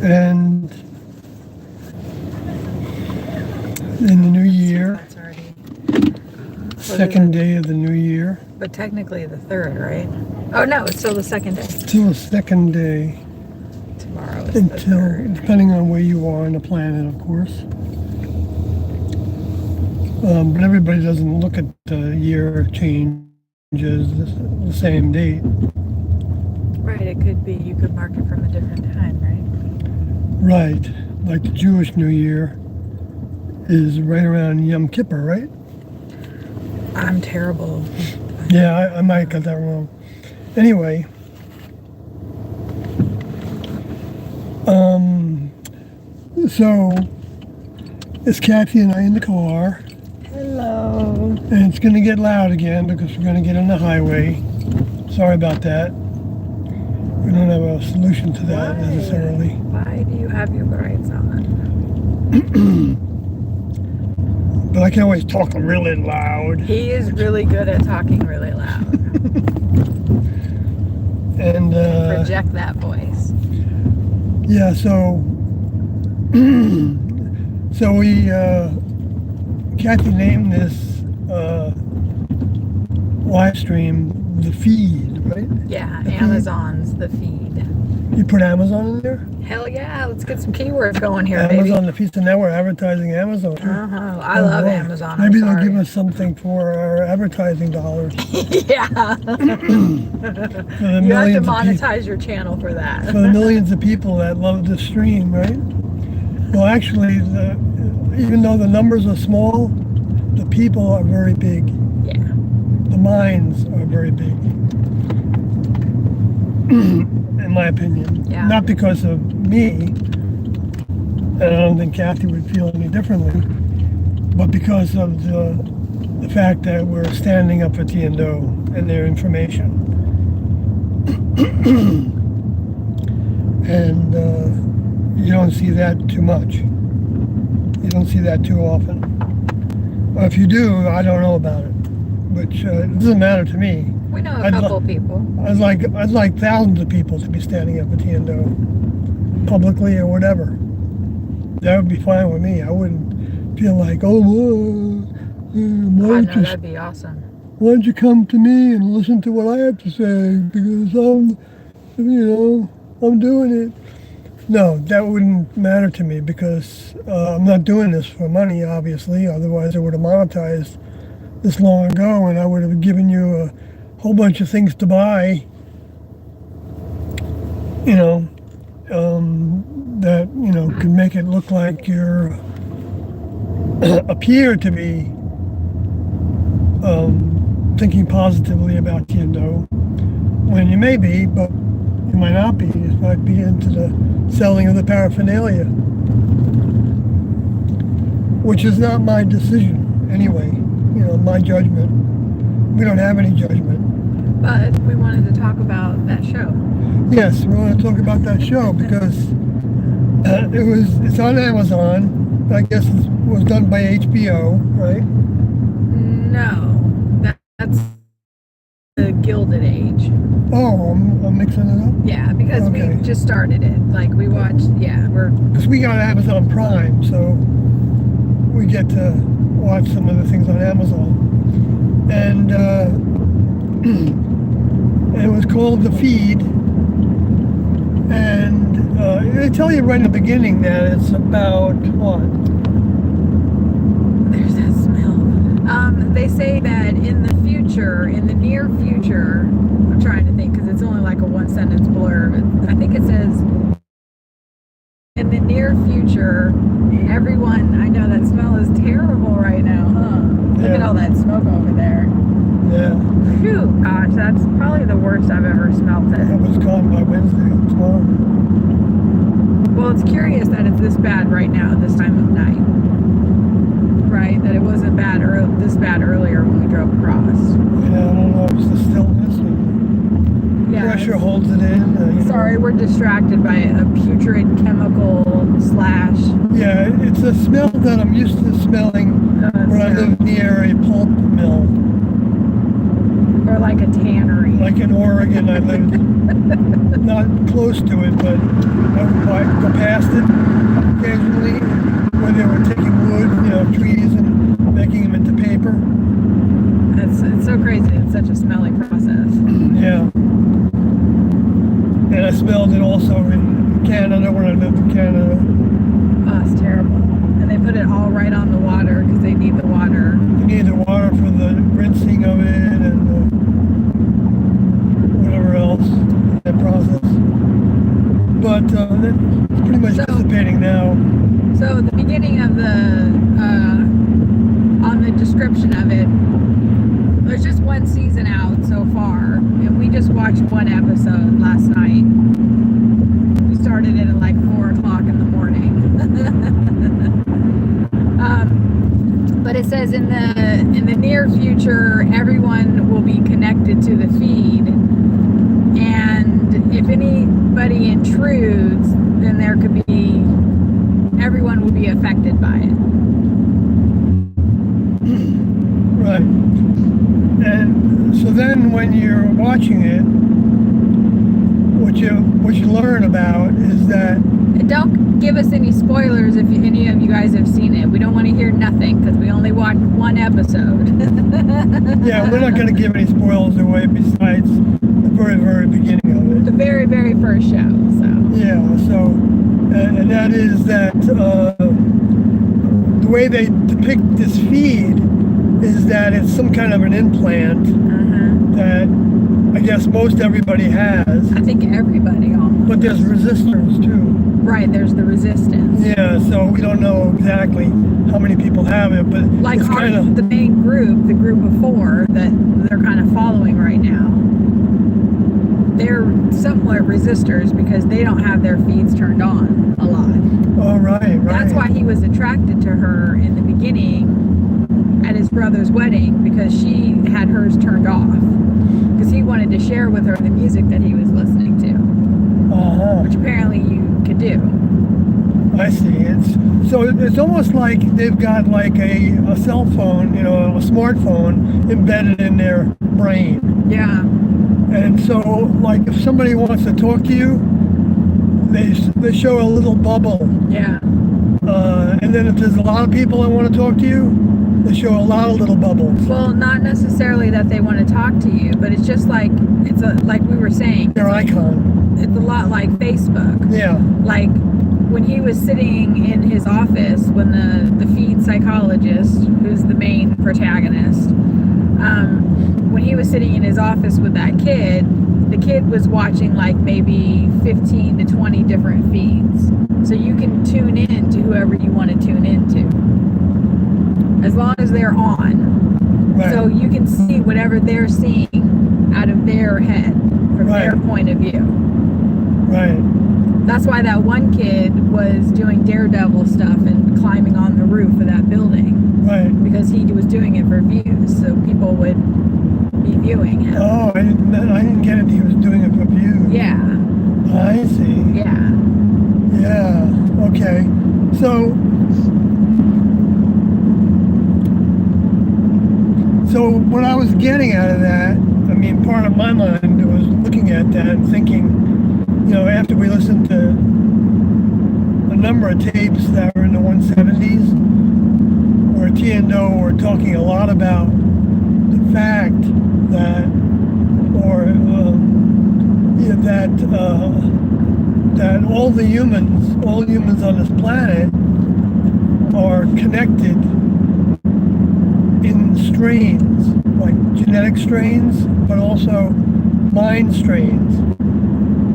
And in the new year, That's already. second day of the new year. But technically the third, right? Oh no, it's still the second day. Still the second day Tomorrow is the until, third. depending on where you are on the planet, of course. But everybody doesn't look at the year changes the same date. Right, it could be. You could mark it from a different time, right? Right. Like the Jewish New Year is right around Yom Kippur, right? I'm terrible. Yeah, I might got that wrong. Anyway, so it's Kathy and I in the car, Hello. and it's going to get loud again because we're going to get on the highway. Sorry about that. We don't have a solution to that necessarily. Why do you have your brights on? But I can always talk really loud. He is really good at talking really loud. And Project that voice. yeah, so so we Kathy named this live stream the feed, right? Yeah, The feed. Amazon's the feed. You put Amazon in there? Hell yeah, let's get some keywords going here, Amazon, baby. the feed. So now we're advertising Amazon. I love boy. Amazon. Maybe I'm they'll sorry. give us something for our advertising dollars. Yeah. For the You have to millions of monetize your channel for that. for the millions of people that love the stream, right? Well, actually, even though the numbers are small, the people are very big. Yeah. The minds are very big, in my opinion. Yeah. Not because of me, and I don't think Kathy would feel any differently, but because of the fact that we're standing up for T&O and their information. And you don't see that too much. You don't see that too often. Or if you do, I don't know about it. Which it doesn't matter to me. We know a I'd couple people. I'd like thousands of people to be standing up for T&O, publicly or whatever. That would be fine with me. I wouldn't feel like, oh, I know, that'd be awesome. why don't you come to me and listen to what I have to say because I'm doing it. No, that wouldn't matter to me because I'm not doing this for money, obviously. Otherwise, I would have monetized this long ago, and I would have given you a whole bunch of things to buy. That could make it look like you're appear to be thinking positively about T&O, when you may be, but you might not be. You might be into the selling of the paraphernalia, which is not my decision anyway. My judgment. We don't have any judgment. But we wanted to talk about that show. Yes, we want to talk about that show because it's on Amazon. I guess it was done by HBO, right? No, that's the Gilded Age. Oh, I'm mixing it up. Yeah, because Okay. we just started it. Like we watched. Yeah, Because we got Amazon Prime, so we get to watch some of the things on Amazon. And it was called The Feed. And they tell you right in the beginning that it's about what? There's that smell. They say that in the future, in the near future, I'm trying to think because it's only like a one sentence blurb. I think it says, in the near future, everyone, I know that smell is terrible right now, huh? Look at all that smoke over there. Yeah. Phew, gosh, that's probably the worst I've ever smelled It it. was gone by Wednesday tomorrow. Well, it's curious that it's this bad right now at this time of night. Right? That it wasn't this bad earlier when we drove across. Yeah, I don't know. It's the stillness and pressure holds it in. Sorry, we're distracted by a putrid chemical slash. Yeah, it's a smell that I'm used to smelling when I live near a pulp mill. Or like a tannery. Like in Oregon, I lived not close to it, but I would go past it occasionally, where they were taking wood, trees, and making them into paper. It's so crazy. It's such a smelly process. Yeah. And I smelled it also in Canada when I lived in Canada. Oh, it's terrible. And they put it all right on the water because they need the water. You need the water for the rinsing of it and whatever else in that process. But it's pretty much dissipating now. So the beginning of on the description of it, there's just one season out so far, and we just watched one episode last night. We started it at like 4 o'clock in the morning. But it says in the near future, everyone will be connected to the feed, and if anybody intrudes, then everyone will be affected by it. Right. And so then when you're watching it, what you learn about is that... And don't give us any spoilers if any of you guys have seen it. We don't want to hear nothing because we only watched one episode. Yeah, we're not going to give any spoilers away besides the very, very beginning of it. The very, very first show. So yeah, so and that is that the way they depict this feed is that it's some kind of an implant that I guess most everybody has. I think everybody almost. But there's resistors too. Right, there's the resistance. Yeah, so we don't know exactly how many people have it, but like it's kind of the main group, the group of 4 that they're kind of following right now. They're somewhat resistors because they don't have their feeds turned on a lot. Oh, right. That's why he was attracted to her in the beginning at his brother's wedding, because she had hers turned off. Because he wanted to share with her the music that he was listening to. Which apparently you could do. I see. It's almost like they've got like a cell phone, a smartphone embedded in their brain. Yeah. And so, like, if somebody wants to talk to you, they show a little bubble. Yeah. And then if there's a lot of people that want to talk to you, they show a lot of little bubbles. Well, not necessarily that they want to talk to you, but it's just like like we were saying. Their icon. It's a lot like Facebook. Yeah. Like when he was sitting in his office, when the feed psychologist, who's the main protagonist, when he was sitting in his office with that kid, the kid was watching like maybe 15 to 20 different feeds. So you can tune in to whoever you want to tune into, as long as they're on. Right. So you can see whatever they're seeing out of their head from their point of view. Right. That's why that one kid was doing daredevil stuff and climbing on the roof of that building. Right. Because he was doing it for views, so people would be viewing him. Oh, I didn't get it. He was doing it for views. Yeah. I see. Yeah. Yeah. Okay. So what I was getting out of that, I mean, part of my mind was looking at that and thinking, after we listened to a number of tapes that were in the 170s, where T and Do were talking a lot about the fact that, that all humans on this planet are connected in strains, like genetic strains, but also mind strains.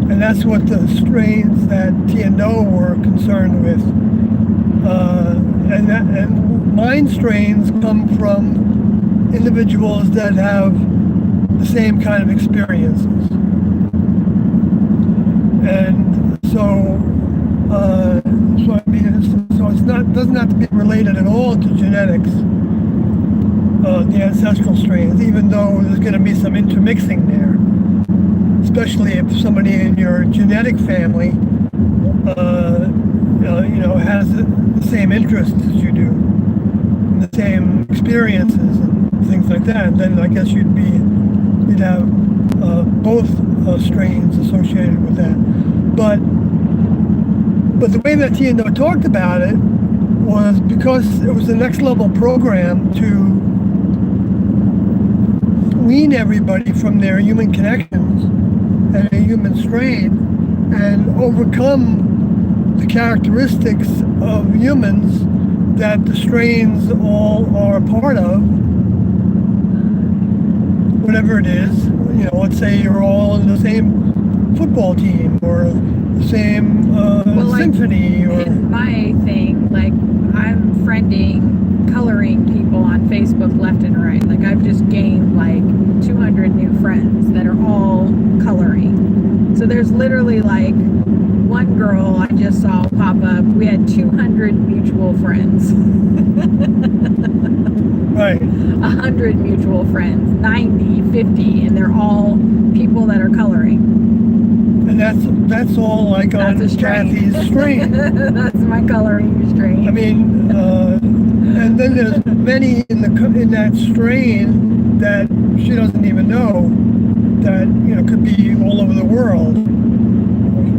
And that's what the strains that T and Do were concerned with. And mind strains come from individuals that have the same kind of experiences. And so it doesn't have to be related at all to genetics, the ancestral strains, even though there's going to be some intermixing there. Especially if somebody in your genetic family, has the same interests as you do, and the same experiences and things like that. Then I guess you'd have both strains associated with that. But But the way that Tiendo talked about it was because it was the next level program to wean everybody from their human connections and a human strain and overcome the characteristics of humans that the strains all are a part of, whatever it is. You know, let's say you're all in the same football team or the same symphony. Or in my thing, like I'm friending coloring people on Facebook left and right. Like I've just gained like 200 new friends that are all coloring. So there's literally like one girl I just saw pop up. We had 200 mutual friends. Right. 100 mutual friends, 90, 50, and they're all people that are coloring. And that's all like on Kathy's strain. That's my coloring strain. I mean, and then there's many in that strain that she doesn't even know that could be all over the world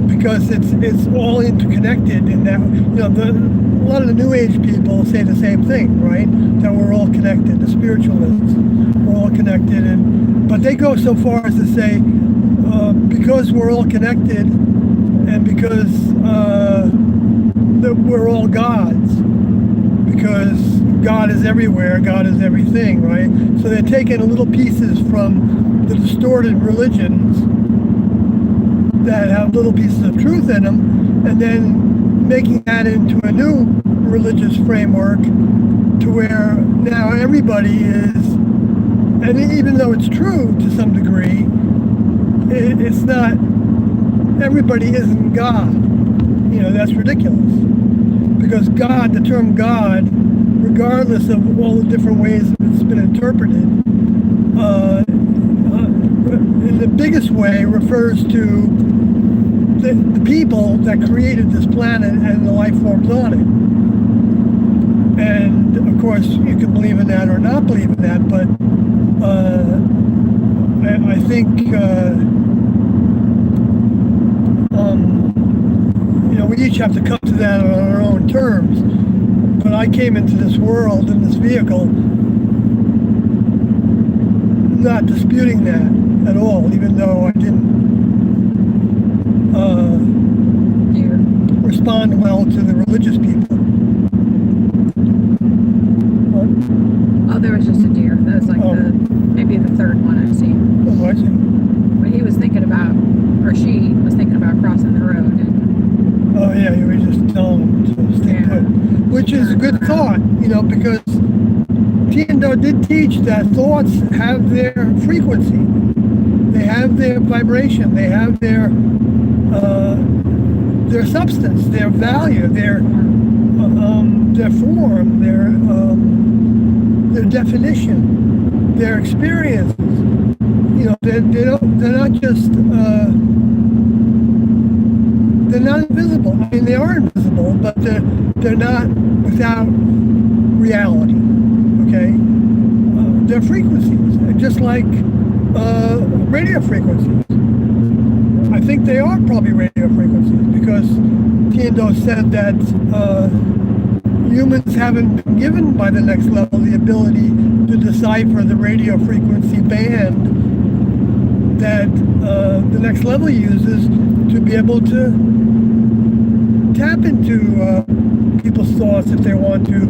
because it's all interconnected. In that a lot of the New Age people say the same thing, right? That we're all connected. The spiritualists, we're all connected, but they go so far as to say because we're all connected and because we're all gods. Because God is everywhere, God is everything, right? So they're taking little pieces from the distorted religions that have little pieces of truth in them, and then making that into a new religious framework to where now everybody is, and even though it's true to some degree, it's not, everybody isn't God. That's ridiculous. Because God, the term God, regardless of all the different ways it's been interpreted, in the biggest way refers to the people that created this planet and the life forms on it. And of course, you can believe in that or not believe in that, but I think we each have to come to that on our own terms. But I came into this world in this vehicle not disputing that at all, even though I didn't respond well to the religious people. What? Oh, there was just a deer. That was like maybe the third one I've seen. Oh, I see. But he was thinking about, or she was thinking about crossing the road. Oh yeah, you were just telling them to stay put, which is a good thought, because Tiendo did teach that thoughts have their frequency, they have their vibration, they have their substance, their value, their form, their definition, their experiences. They're not just. They're not invisible. I mean, they are invisible, but they're not without reality. Okay, they're frequencies, just like radio frequencies. I think they are probably radio frequencies because Tiendo said that humans haven't been given by the next level the ability to decipher the radio frequency band that the next level uses to be able to tap into people's thoughts if they want to,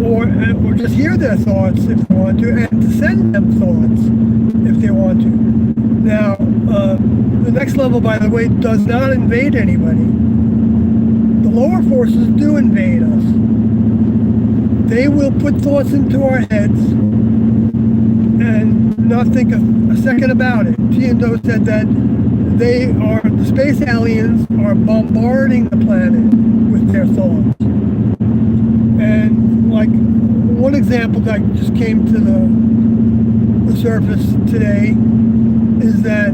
or just hear their thoughts if they want to, and to send them thoughts if they want to. Now, the next level, by the way, does not invade anybody. The lower forces do invade us. They will put thoughts into our heads and not think a second about it. Tiendo said that the space aliens are bombarding the planet with their thoughts. And like one example that just came to the surface today is that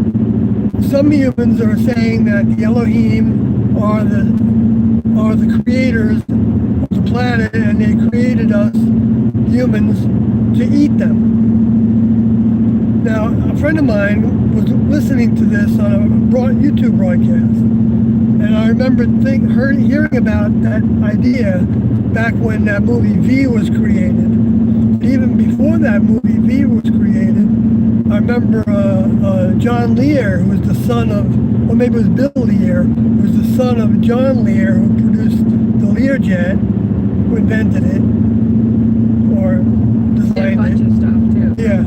some humans are saying that the Elohim are the creators of the planet, and they created us humans to eat them. Now, a friend of mine was listening to this on a YouTube broadcast, And I remember hearing about that idea back when that movie V was created. Even before that movie V was created, I remember John Lear, who was the son of, or maybe it was Bill Lear, who was the son of John Lear, who produced the Learjet, who invented it, or Did a designed bunch it. of stuff too. Yeah.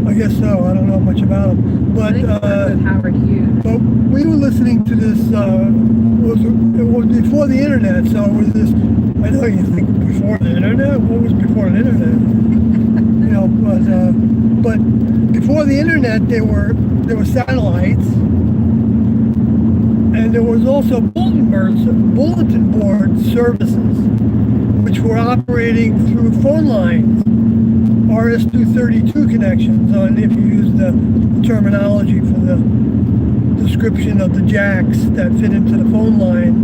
I guess so. I don't know much about him. I But think it was with Howard Hughes. but we were listening to this, it was before the internet, so it was this, I know you think before the internet, what was before the internet? You know, but before the internet, there were satellites, and there was also bulletin board services, which were operating through phone lines, RS-232 connections, on if you use the terminology for the description of the jacks that fit into the phone line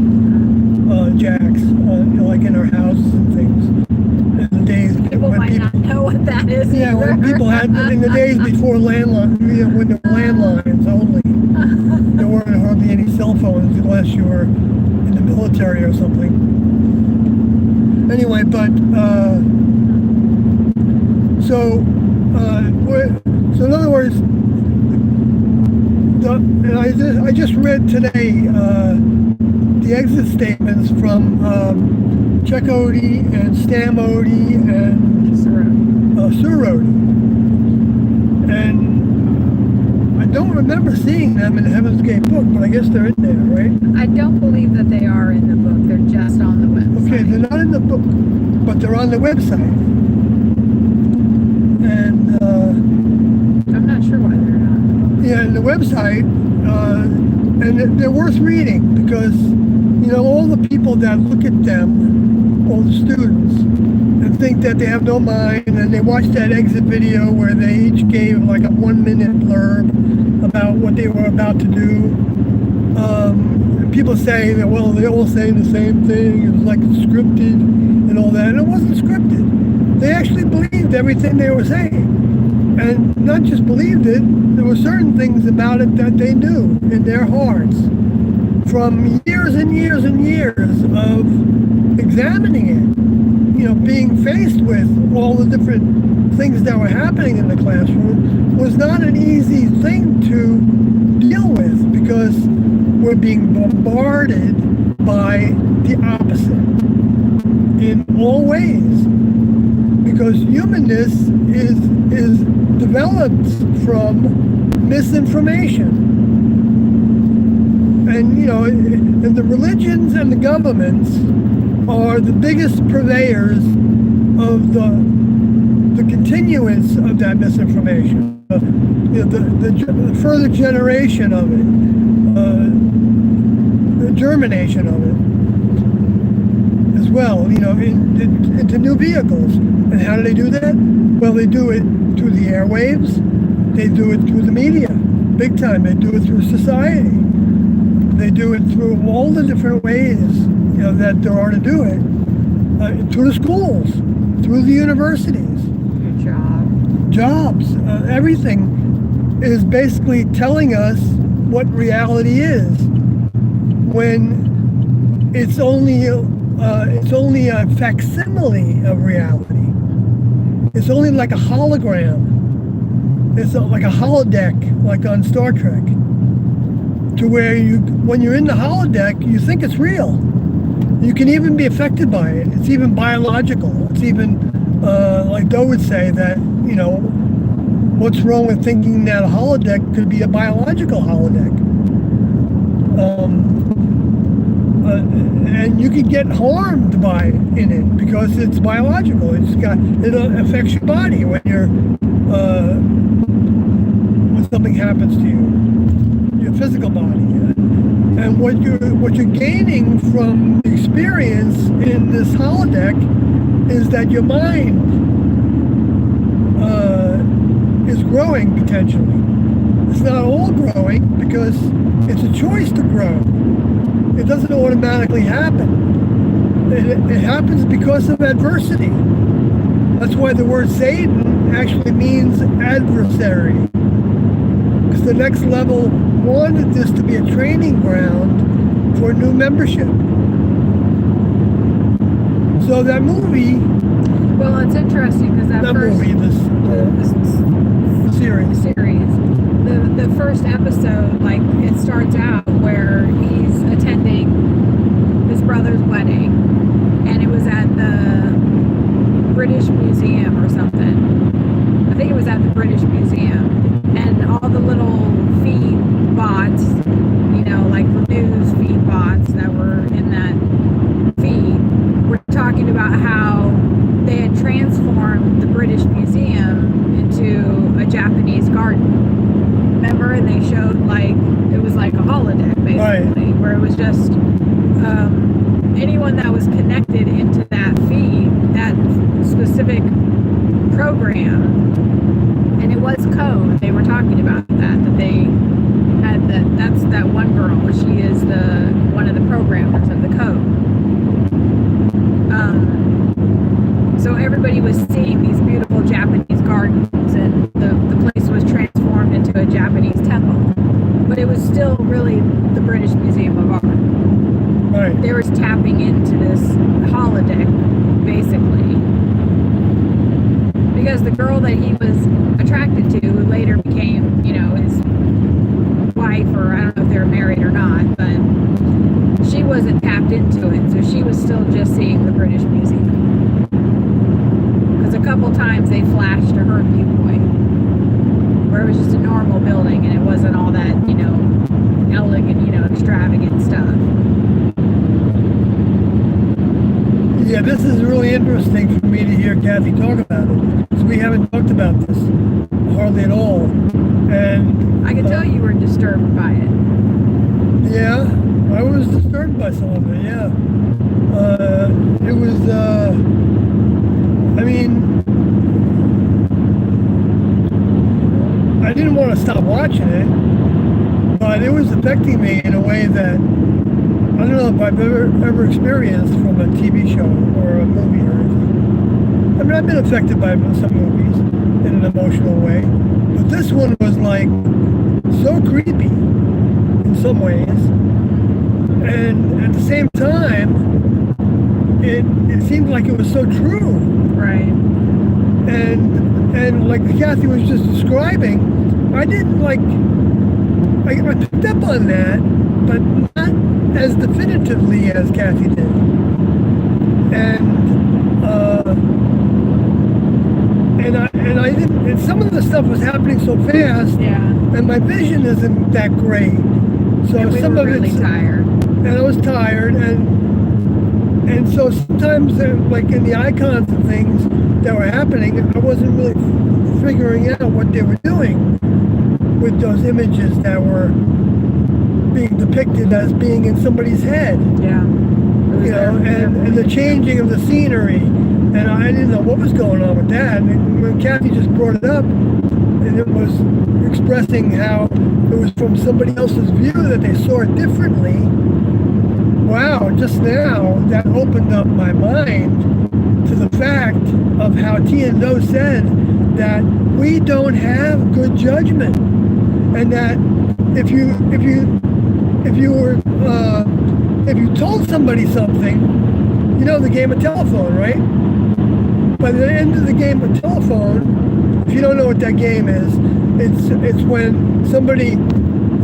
jacks, like in our houses and things. In the days People when might not know what that is. yeah, either. when people had, in the days before landline, when there were landlines only, there weren't hardly any cell phones unless you were in the military or something. Anyway, but so in other words, and I just read today the exit statements from Chuck Odie and Stam Odie and Sur Odie. And I don't remember seeing them in the Heaven's Gate book, but I guess they're in there, right? I don't believe that they are in the book. They're just on the website. Okay, they're not in the book, but they're on the website. And I'm not sure why they're not. yeah, and the website, and they're worth reading because, all the people that look at them, all the students, and think that they have no mind, and they watch that exit video where they each gave like a 1-minute blurb about what they were about to do. People say that, well, they're all saying the same thing, it was like scripted and all that, and it wasn't scripted. They actually believed everything they were saying. And not just believed it, there were certain things about it that they knew in their hearts from years and years and years of examining it, being faced with all the different things that were happening in the classroom was not an easy thing to deal with because we're being bombarded by the opposite in all ways. Because humanness is developed from misinformation. And, and the religions and the governments are the biggest purveyors of the continuance of that misinformation. The further generation of it, the germination of it as well, into new vehicles. And how do they do that? Well, they do it through the airwaves. They do it through the media, big time. They do it through society. They do it through all the different ways, that there are to do it. Through the schools, through the universities. Jobs. Everything is basically telling us what reality is when it's only a facsimile of reality. It's only like a hologram. It's like a holodeck, like on Star Trek. To where when you're in the holodeck, you think it's real. You can even be affected by it. It's even biological. It's even, like Doe would say, that, what's wrong with thinking that a holodeck could be a biological holodeck? And you could get harmed in it because it's biological. It affects your body when something happens to you, your physical body. And what you're gaining from the experience in this holodeck is that your mind is growing potentially. It's not all growing because it's a choice to grow. It doesn't automatically happen. It happens because of adversity. That's why the word Satan actually means adversary. Because the next level wanted this to be a training ground for new membership. So that movie, Well, it's interesting because that not first movie, this series. the first episode, like it starts out where he's attending his brother's wedding, and it was at the British Museum or something. I think it was at the British Museum, and all the little feed bots, you know, like the news feed bots that were in that feed, were talking about how they had transformed the British Museum into a Japanese garden. Remember? And they showed like it was like a holodeck basically, where it was just anyone that was connected into that feed, that specific program, and it was code. They were talking about that they had that's that one girl. She is the one of the programmers of the code. So everybody was seeing these beautiful Japanese gardens, and the place was transformed into a Japanese temple. But it was still really the British Museum of Art. Right. They were tapping into this holodeck, basically. Because the girl that he was attracted to, who later became, you know, his wife, or I don't know if they were married or not, but she wasn't tapped into it, so she was still just seeing the British Museum. Because a couple times they flashed to her viewpoint, where it was just a normal building and it wasn't all that, you know, elegant, you know, extravagant stuff. Yeah, this is really interesting for me to hear Kathy talk about it, because we haven't talked about this hardly at all. And I could tell you were disturbed by it. Yeah. Yeah, I was disturbed by some of it, yeah. It was, I mean, I didn't want to stop watching it, but it was affecting me in a way that I don't know if I've ever experienced from a TV show or a movie or anything. I mean, I've been affected by some movies in an emotional way, but this one was like so creepy in some ways, and at the same time, it seemed like it was so true. Right. And like Kathy was just describing, I didn't like, I picked up on that, but not as definitively as Kathy did. And I didn't, and some of the stuff was happening so fast, Yeah. and my vision isn't that great. So And we some were of really it's, tired. and I was tired, and so sometimes, like in the icons and things that were happening, I wasn't really figuring out what they were doing with those images that were being depicted as being in somebody's head, Yeah. you know, and the changing of the scenery, and I didn't know what was going on with that. And when Kathy just brought it up, and it was expressing how it was from somebody else's view that they saw it differently. Wow, just now that opened up my mind to the fact of how Tia Do said that we don't have good judgment, and that if you told somebody something, you know the game of telephone, right? By the end of the game of telephone, if you don't know what that game is, it's when somebody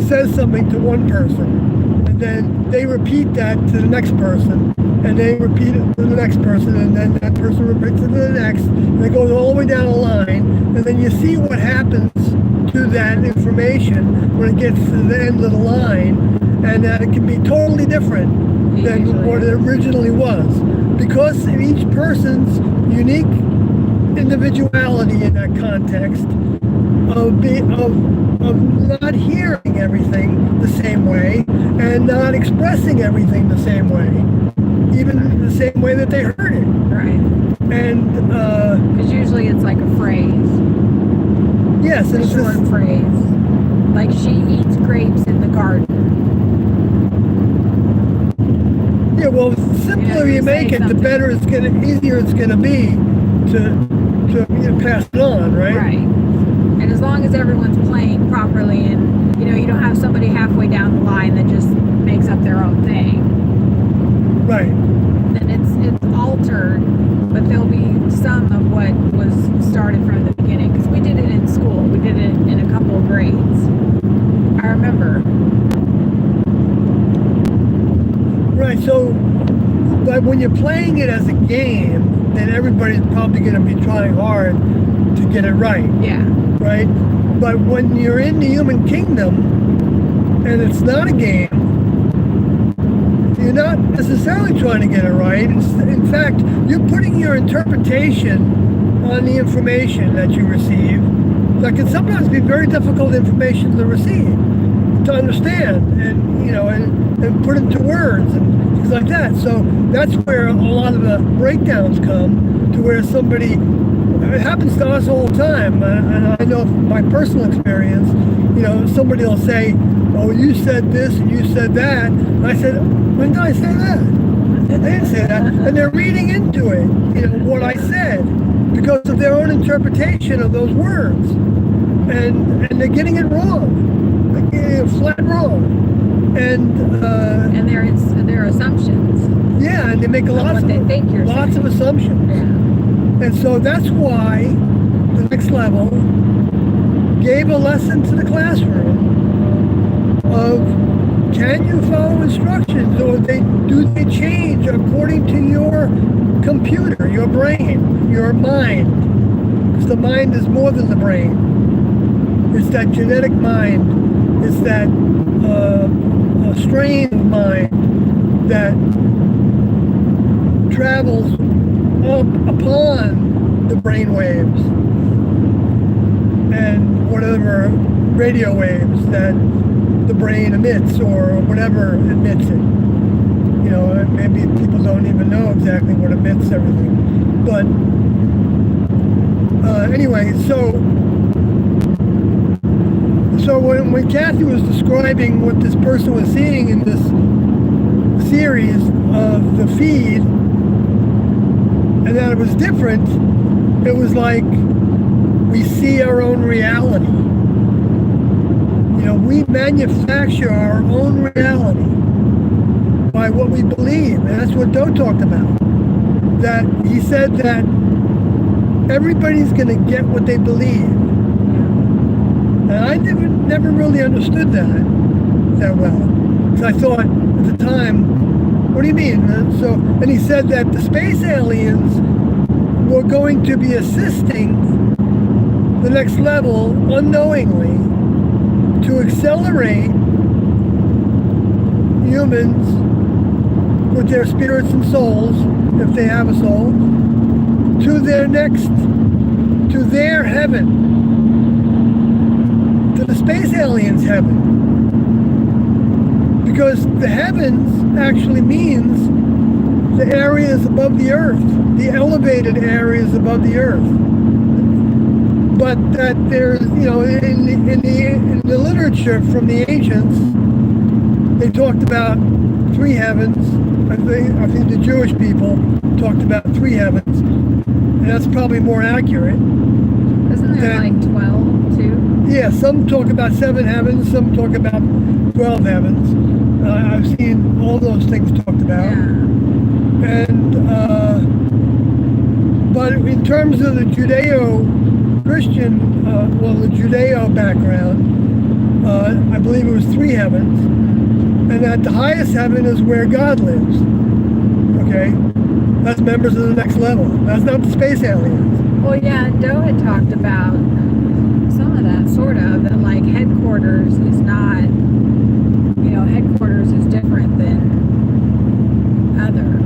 says something to one person, and then they repeat that to the next person, and they repeat it to the next person, and then that person repeats it to the next, and it goes all the way down the line, and then you see what happens to that information when it gets to the end of the line, and that it can be totally different than what it originally was, because of each person's unique individuality in that context of not hearing everything the same way and not expressing everything the same way, even the same way that they heard it. Right. And Because usually it's like a phrase, yes, and a it's short just, phrase. Like she eats grapes in the garden. yeah. Well, the simpler you you make say it, the something. better it's gonna, easier it's gonna be to pass it on, right? Right. And as long as everyone's playing properly, and you know you don't have somebody halfway down the line that just makes up their own thing. Right. And it's altered, but there'll be some of what was started from the beginning. Because we did it in school. We did it in a couple of grades. I remember. Right. So, but when you're playing it as a game, then everybody's probably going to be trying hard to get it right. Yeah. Right? But when you're in the human kingdom and it's not a game, you're not necessarily trying to get it right. In fact, you're putting your interpretation on the information that you receive. That can sometimes be very difficult information to receive, to understand, and and put into words and things like that. So that's where a lot of the breakdowns come, to where somebody, it happens to us all the time, and I know from my personal experience, somebody will say, oh, you said this and you said that. And I said, when did I say that? I didn't say that. And they're reading into it, what I said, because of their own interpretation of those words. And they're getting it wrong. They're getting it flat wrong. And their assumptions. Yeah, and they make lots of assumptions. Yeah. And so that's why the next level gave a lesson to the classroom of, can you follow instructions, or do they change according to your computer, your brain, your mind? Because the mind is more than the brain. It's that genetic mind. It's that strained mind that travels up upon the brain waves and whatever radio waves that the brain emits, or whatever emits it. Maybe people don't even know exactly what emits everything. But anyway, so when Kathy was describing what this person was seeing in this series of the feed, and that it was different, it was like we see our own reality. We manufacture our own reality by what we believe, and that's what Doe talked about. That he said that everybody's going to get what they believe, and I never really understood that well. So I thought at the time, what do you mean? And he said that the space aliens were going to be assisting the next level unknowingly to accelerate humans with their spirits and souls, if they have a soul, to their heaven, to the space aliens' heaven. Because the heavens actually means the areas above the earth, the elevated areas above the earth. But that there's, in the literature from the ancients, they talked about three heavens. I think the Jewish people talked about three heavens, and that's probably more accurate. Isn't there like 12 too? Yeah, some talk about 7 heavens, some talk about 12 heavens. I've seen all those things talked about. Yeah. And but in terms of the Judeo-Christian, the Judeo background, I believe it was 3 heavens, and that the highest heaven is where God lives. Okay, that's members of the next level. That's not the space aliens. Well, yeah, Doe had talked about some of that, sort of, that like headquarters is not, headquarters is different than other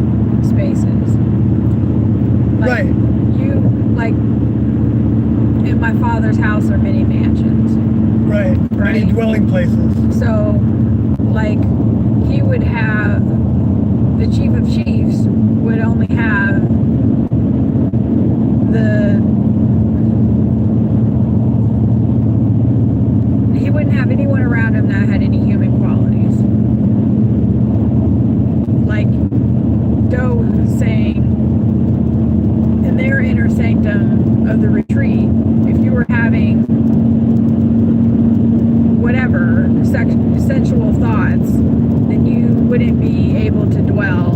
spaces. Like, Right. Like, in my father's house are many mansions. Right. Many dwelling places. So, like, he would have, the chief of chiefs would only have he wouldn't have anyone around him that had any human qualities. Like Doe was saying, in their inner sanctum of the retreat, if you were having whatever sensual thoughts, then you wouldn't be able to dwell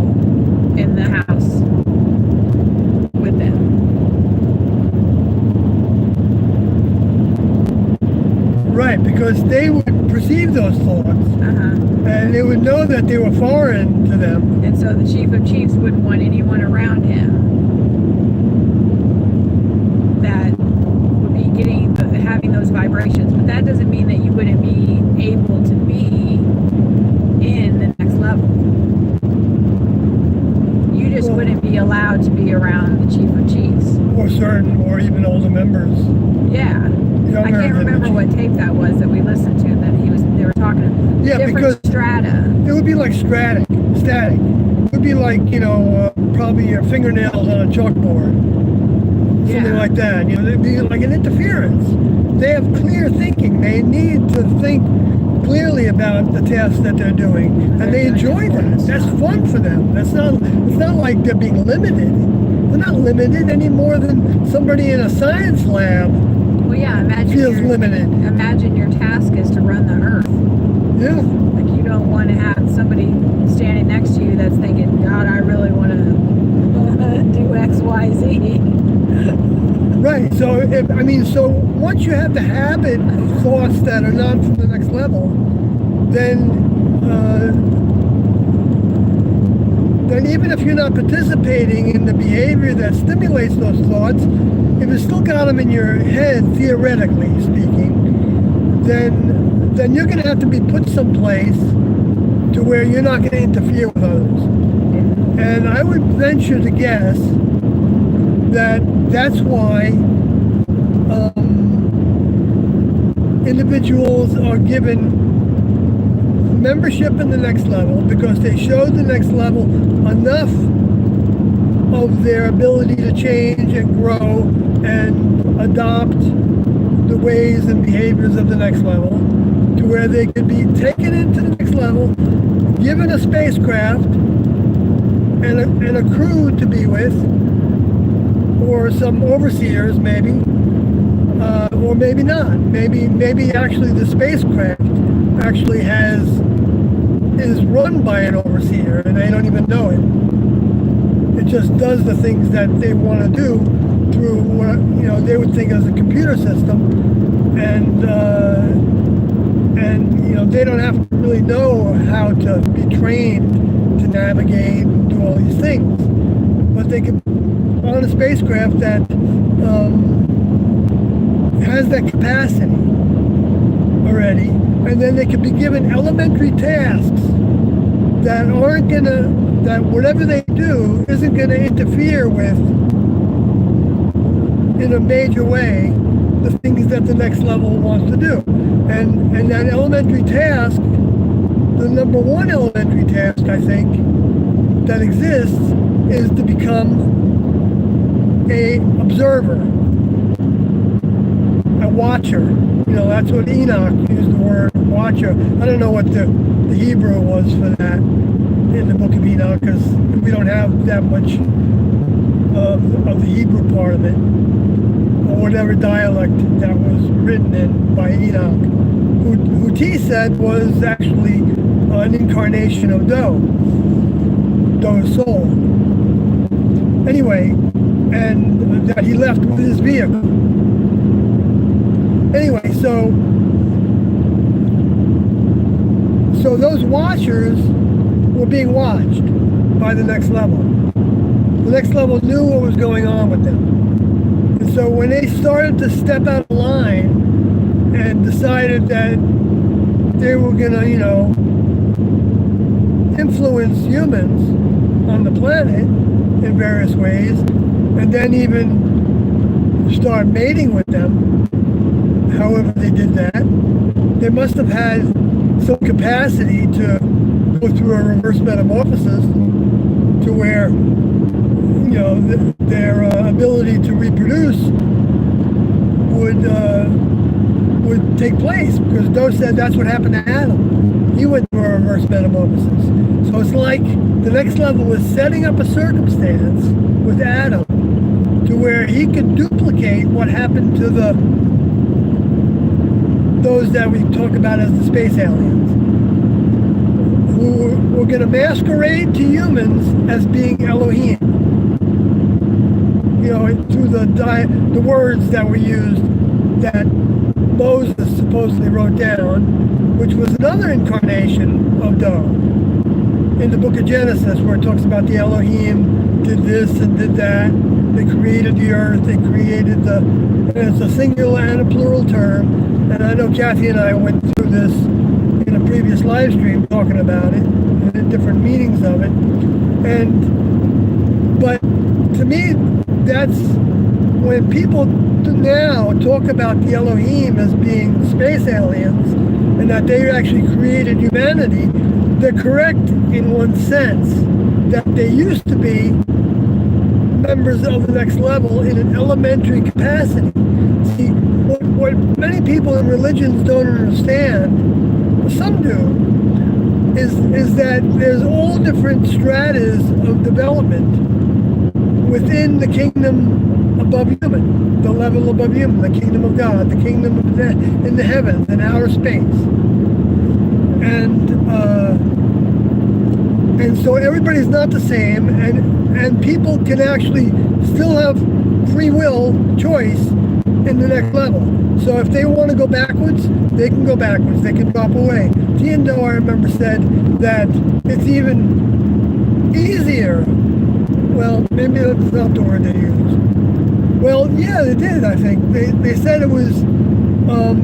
in the house with them. Right, because they would perceive those thoughts, and they would know that they were foreign to them. And so the chief of chiefs wouldn't want anyone around him that would be having those vibrations. But that doesn't mean that you wouldn't be able to be in the next level. You just wouldn't be allowed to be around the chief of chiefs. Or even older members. Yeah. I can't remember what tape that was that we listened to, that they were talking different strata. It would be like static. It would be like, probably your fingernails on a chalkboard. Something like that. There'd be like an interference. They have clear thinking. They need to think clearly about the tasks that they're doing, and they enjoy that. That's fun for them. It's not like they're being limited. They're not limited any more than somebody in a science lab. Well, yeah, imagine your task is to run the earth. Yeah. Like, you don't want to have somebody standing next to you that's thinking, God, I really want to do X, Y, Z. Right. So, so once you have the habit of thoughts that are not from the next level, then even if you're not participating in the behavior that stimulates those thoughts, if you still got them in your head, theoretically speaking, then you're going to have to be put someplace to where you're not going to interfere with others. And I would venture to guess that that's why individuals are given membership in the next level, because they showed the next level enough of their ability to change and grow and adopt the ways and behaviors of the next level, to where they could be taken into the next level, given a spacecraft and a crew to be with, or some overseers maybe, or maybe not. Maybe actually the spacecraft actually is run by an overseer and they don't even know it. It just does the things that they want to do through what they would think as a computer system, and they don't have to really know how to be trained to navigate and do all these things, but they can on a spacecraft that has that capacity already, and then they can be given elementary tasks that that whatever they do isn't going to interfere with, in a major way, the things that the next level wants to do. And that elementary task, the number one elementary task, I think, that exists is to become a observer, a watcher. That's what Enoch used the word watcher. I don't know what the Hebrew was for that in the book of Enoch, because we don't have that much of the Hebrew part of it, or whatever dialect that was written in by Enoch, who T said was actually an incarnation of Doe's soul. Anyway, and that he left with his vehicle. Anyway, so those watchers were being watched by the next level. The next level knew what was going on with them. And so when they started to step out of line and decided that they were going to, influence humans on the planet in various ways, and then even start mating with them, however they did that, they must have had some capacity to go through a reverse metamorphosis to where, their ability to reproduce would take place, because Doe said that's what happened to Adam. He went through a reverse metamorphosis. So it's like the next level was setting up a circumstance with Adam to where he could duplicate what happened to those that we talk about as the space aliens. who were going to masquerade to humans as being Elohim. You know, through the words that were used that Moses supposedly wrote down, which was another incarnation of Do. In the book of Genesis, where it talks about the Elohim did this and did that. They created the earth, they created and it's a singular and a plural term. And I know Kathy and I went through this in a previous live stream talking about it and the different meanings of it. But to me, that's when people now talk about the Elohim as being space aliens and that they actually created humanity, they're correct in one sense, that they used to be members of the next level in an elementary capacity. See, what many people in religions don't understand, some do, is that there's all different stratas of development within the kingdom above human, the level above human, the kingdom of God, the kingdom in the heavens, in outer space. And so everybody's not the same, and people can actually still have free will choice in the next level. So if they want to go backwards, they can go backwards. They can drop away. Tiendo, I remember, said that it's even easier. Well, maybe that's not the word they used. Well, yeah, they did, I think. They said it was, no,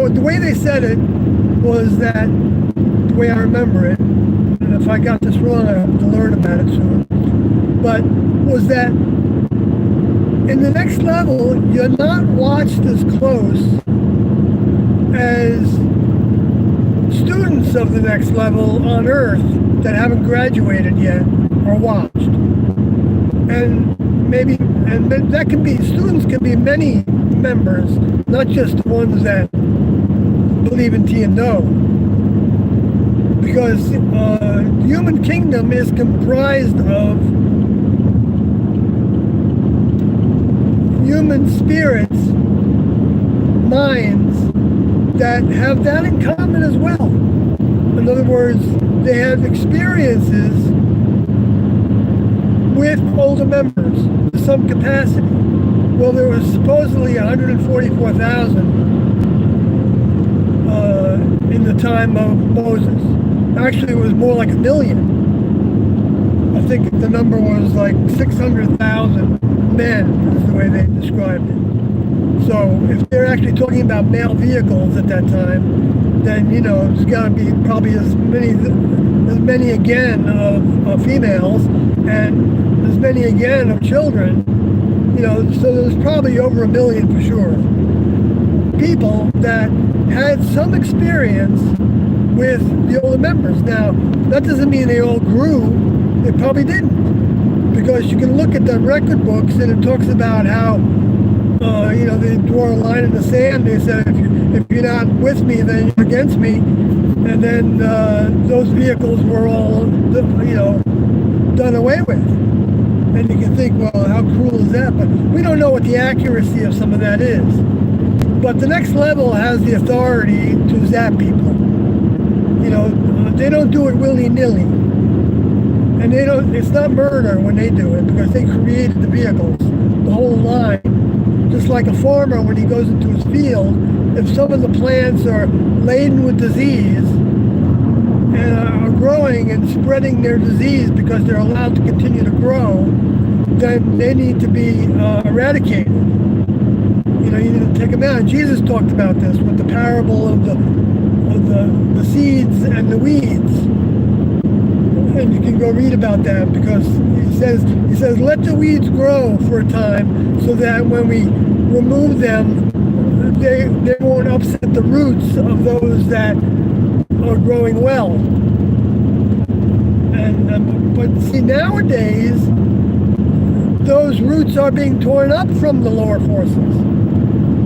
the way they said it was that, the way I remember it, and if I got this wrong, I have to learn about it soon, but was that in the next level, you're not watched as close as students of the next level on Earth that haven't graduated yet are watched. And that can be, students can be many members, not just the ones that believe in Tiendo. Because the human kingdom is comprised of human spirits, minds, that have that in common as well. In other words, they have experiences with older members to some capacity. Well, there was supposedly 144,000 in the time of Moses. Actually, it was more like 1 million. I think the number was like 600,000 men, is the way they described it. So if they're actually talking about male vehicles at that time, then, you know, there's got to be probably as many again of females and as many again of children. You know, so there's probably over 1 million for sure. People that had some experience with the older members. Now, that doesn't mean they all grew. They probably didn't. Because you can look at the record books and it talks about how, you know, they draw a line in the sand. They said, if you're not with me, then you're against me. And then those vehicles were all, you know, done away with. And you can think, well, how cruel is that? But we don't know what the accuracy of some of that is. But the next level has the authority to zap people. You know, they don't do it willy-nilly. And they don't, it's not murder when they do it because they created the vehicles, the whole line. Just like a farmer when he goes into his field, if some of the plants are laden with disease and are growing and spreading their disease because they're allowed to continue to grow, then they need to be eradicated. You know, you need to take them out. And Jesus talked about this with the parable of the seeds and the weeds. And you can go read about that because he says, let the weeds grow for a time so that when we remove them, they won't upset the roots of those that are growing well. And but see, nowadays, those roots are being torn up from the lower forces.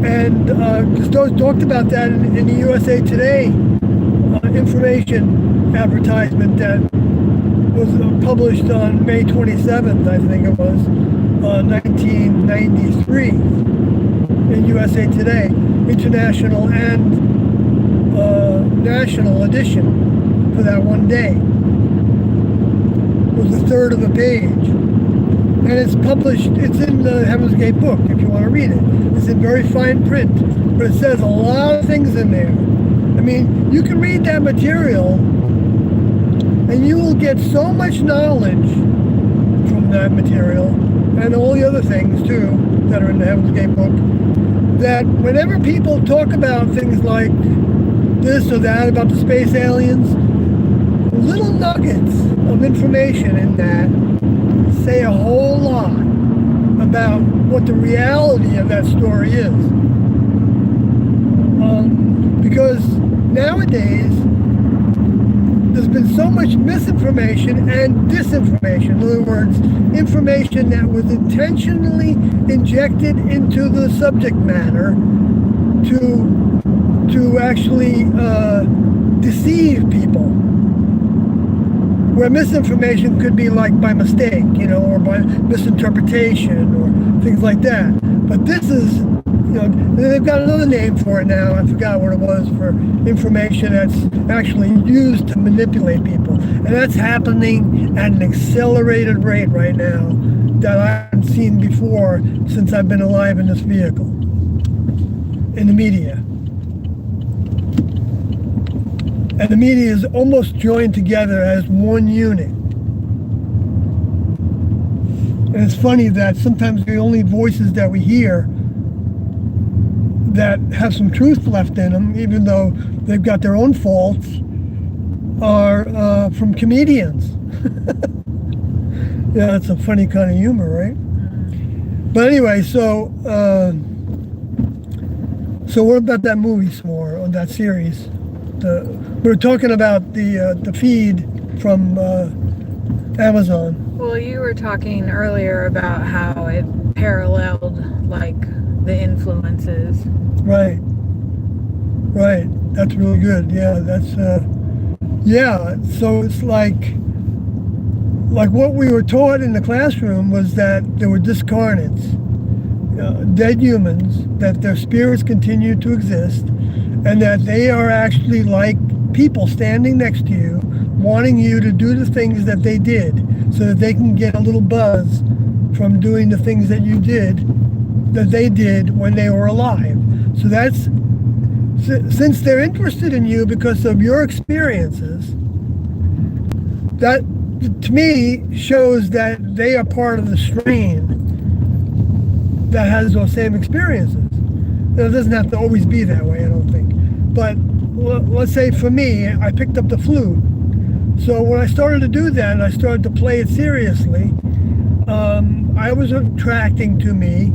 And Christos talked about that in the USA Today information advertisement that was published on May 27th, I think it was, 1993 in USA Today, international and national edition. for that one day. It was a third of a page. And it's published, it's in the Heaven's Gate book if you want to read it. It's in very fine print, but it says a lot of things in there. I mean, you can read that material and you will get so much knowledge from that material and all the other things too that are in the Heaven's Gate book, that whenever people talk about things like this or that about the space aliens, little nuggets of information in that say a whole lot about what the reality of that story is. Because nowadays, there's been so much misinformation and disinformation. In other words, information that was intentionally injected into the subject matter to actually deceive people. Where misinformation could be like by mistake, or by misinterpretation or things like that. But this is, they've got another name for it now. I forgot what it was, for information that's actually used to manipulate people. And that's happening at an accelerated rate right now that I haven't seen before since I've been alive in this vehicle, in the media. And the media is almost joined together as one unit. And it's funny that sometimes the only voices that we hear that have some truth left in them, even though they've got their own faults, are from comedians. Yeah, it's a funny kind of humor, right? But anyway, so what about that movie some more, or that series? We were talking about the feed from Amazon. Well, you were talking earlier about how it paralleled like the influences. Right. That's really good. Yeah, that's So it's like what we were taught in the classroom was that there were discarnates, dead humans, that their spirits continue to exist, and that they are actually like people standing next to you, wanting you to do the things that they did, so that they can get a little buzz from doing the things that they did when they were alive. So that's, since they're interested in you because of your experiences, that to me shows that they are part of the strain that has those same experiences. Now, it doesn't have to always be that way, I don't think. But let's say for me, I picked up the flute. So when I started to do that and I started to play it seriously, I was attracting to me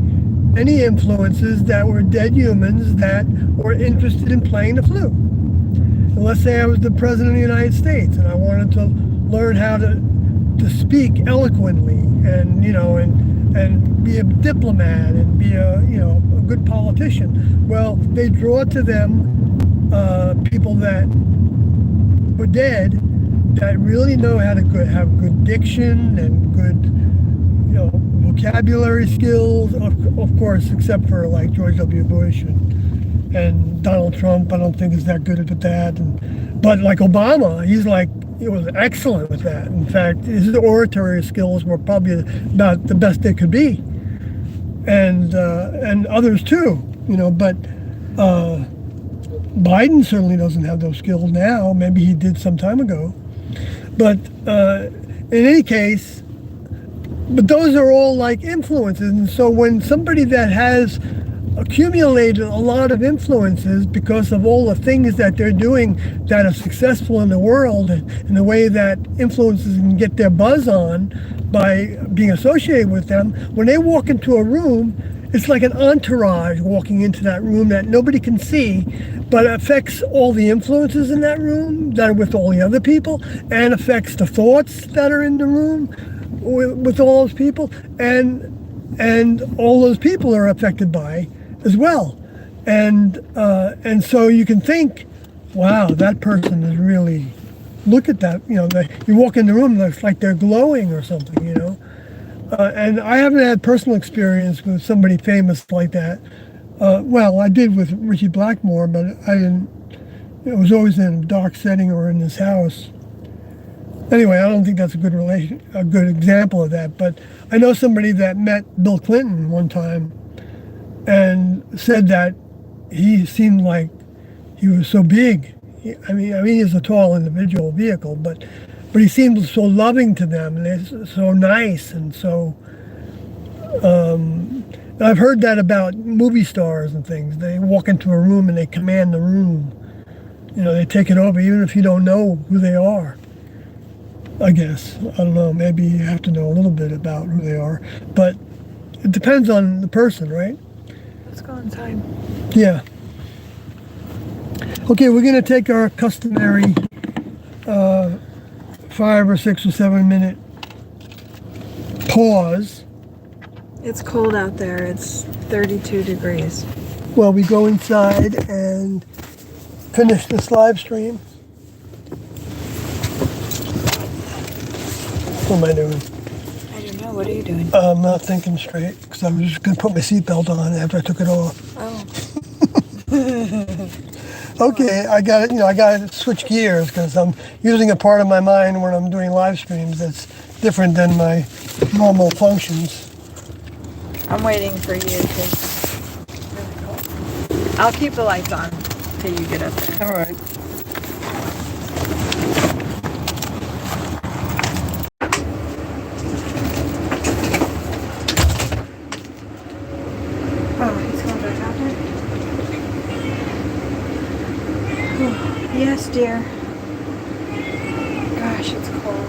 any influences that were dead humans that were interested in playing the flute. And let's say I was the President of the United States and I wanted to learn how to speak eloquently and be a diplomat and be a good politician. Well, they draw to them people that were dead that really know how to have good diction and good vocabulary skills, of course, except for like George W. Bush and Donald Trump. I don't think is that good at that. But like Obama, he was excellent with that. In fact, his oratory skills were probably about the best they could be, and others too. But Biden certainly doesn't have those skills now. Maybe he did some time ago. But in any case, but those are all like influences. And so when somebody that has accumulated a lot of influences because of all the things that they're doing that are successful in the world and the way that influences can get their buzz on by being associated with them, when they walk into a room, it's like an entourage walking into that room that nobody can see, but affects all the influences in that room that are with all the other people, and affects the thoughts that are in the room with all those people, and all those people are affected by as well. And so you can think, wow, that person is really, look at that, you walk in the room, it's like they're glowing or something, and I haven't had personal experience with somebody famous like that. Well, I did with Richie Blackmore, but I didn't, it was always in a dark setting or in his house. Anyway, I don't think that's a good example of that. But I know somebody that met Bill Clinton one time and said that he seemed like he was so big. I mean, he's a tall individual vehicle, but he seemed so loving to them, and they're so nice, and so. I've heard that about movie stars and things. They walk into a room and they command the room. You know, they take it over, even if you don't know who they are. I guess. I don't know. Maybe you have to know a little bit about who they are, but it depends on the person, right? Let's go inside. Yeah. Okay, we're going to take our customary 5 or 6 or 7 minute pause. It's cold out there. It's 32 degrees. Well, we go inside and finish this live stream. What am I doing? I don't know. What are you doing? I'm not thinking straight because I'm just going to put my seatbelt on after I took it off. Oh. Okay, I got it. You know, I got to switch gears because I'm using a part of my mind when I'm doing live streams that's different than my normal functions. I'm waiting for you because it's really cold. I'll keep the lights on till you get up there. All right. Oh, he's going back out there? Yes, dear. Gosh, it's cold.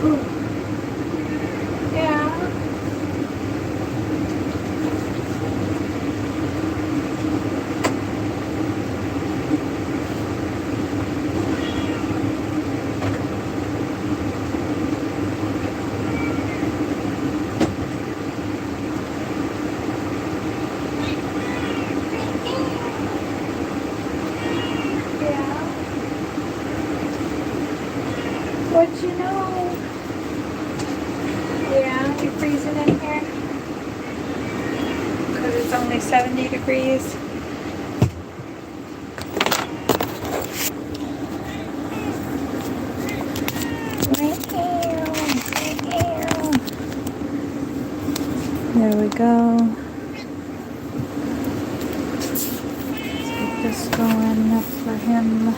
Ooh. Yeah. What you know? Yeah, you freezing in here? Because it's only 70 degrees. There we go. Let's get this going up for him.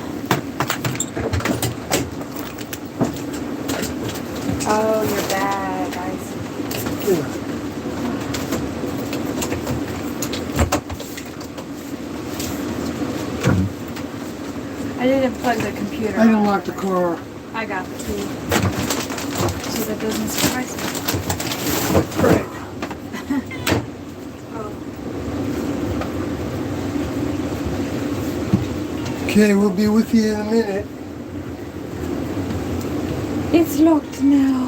Oh, your bag, I see. Yeah. I didn't plug the computer. I didn't lock the car. I got the key. So that doesn't surprise me. Right. Okay, we'll be with you in a minute. It's locked now.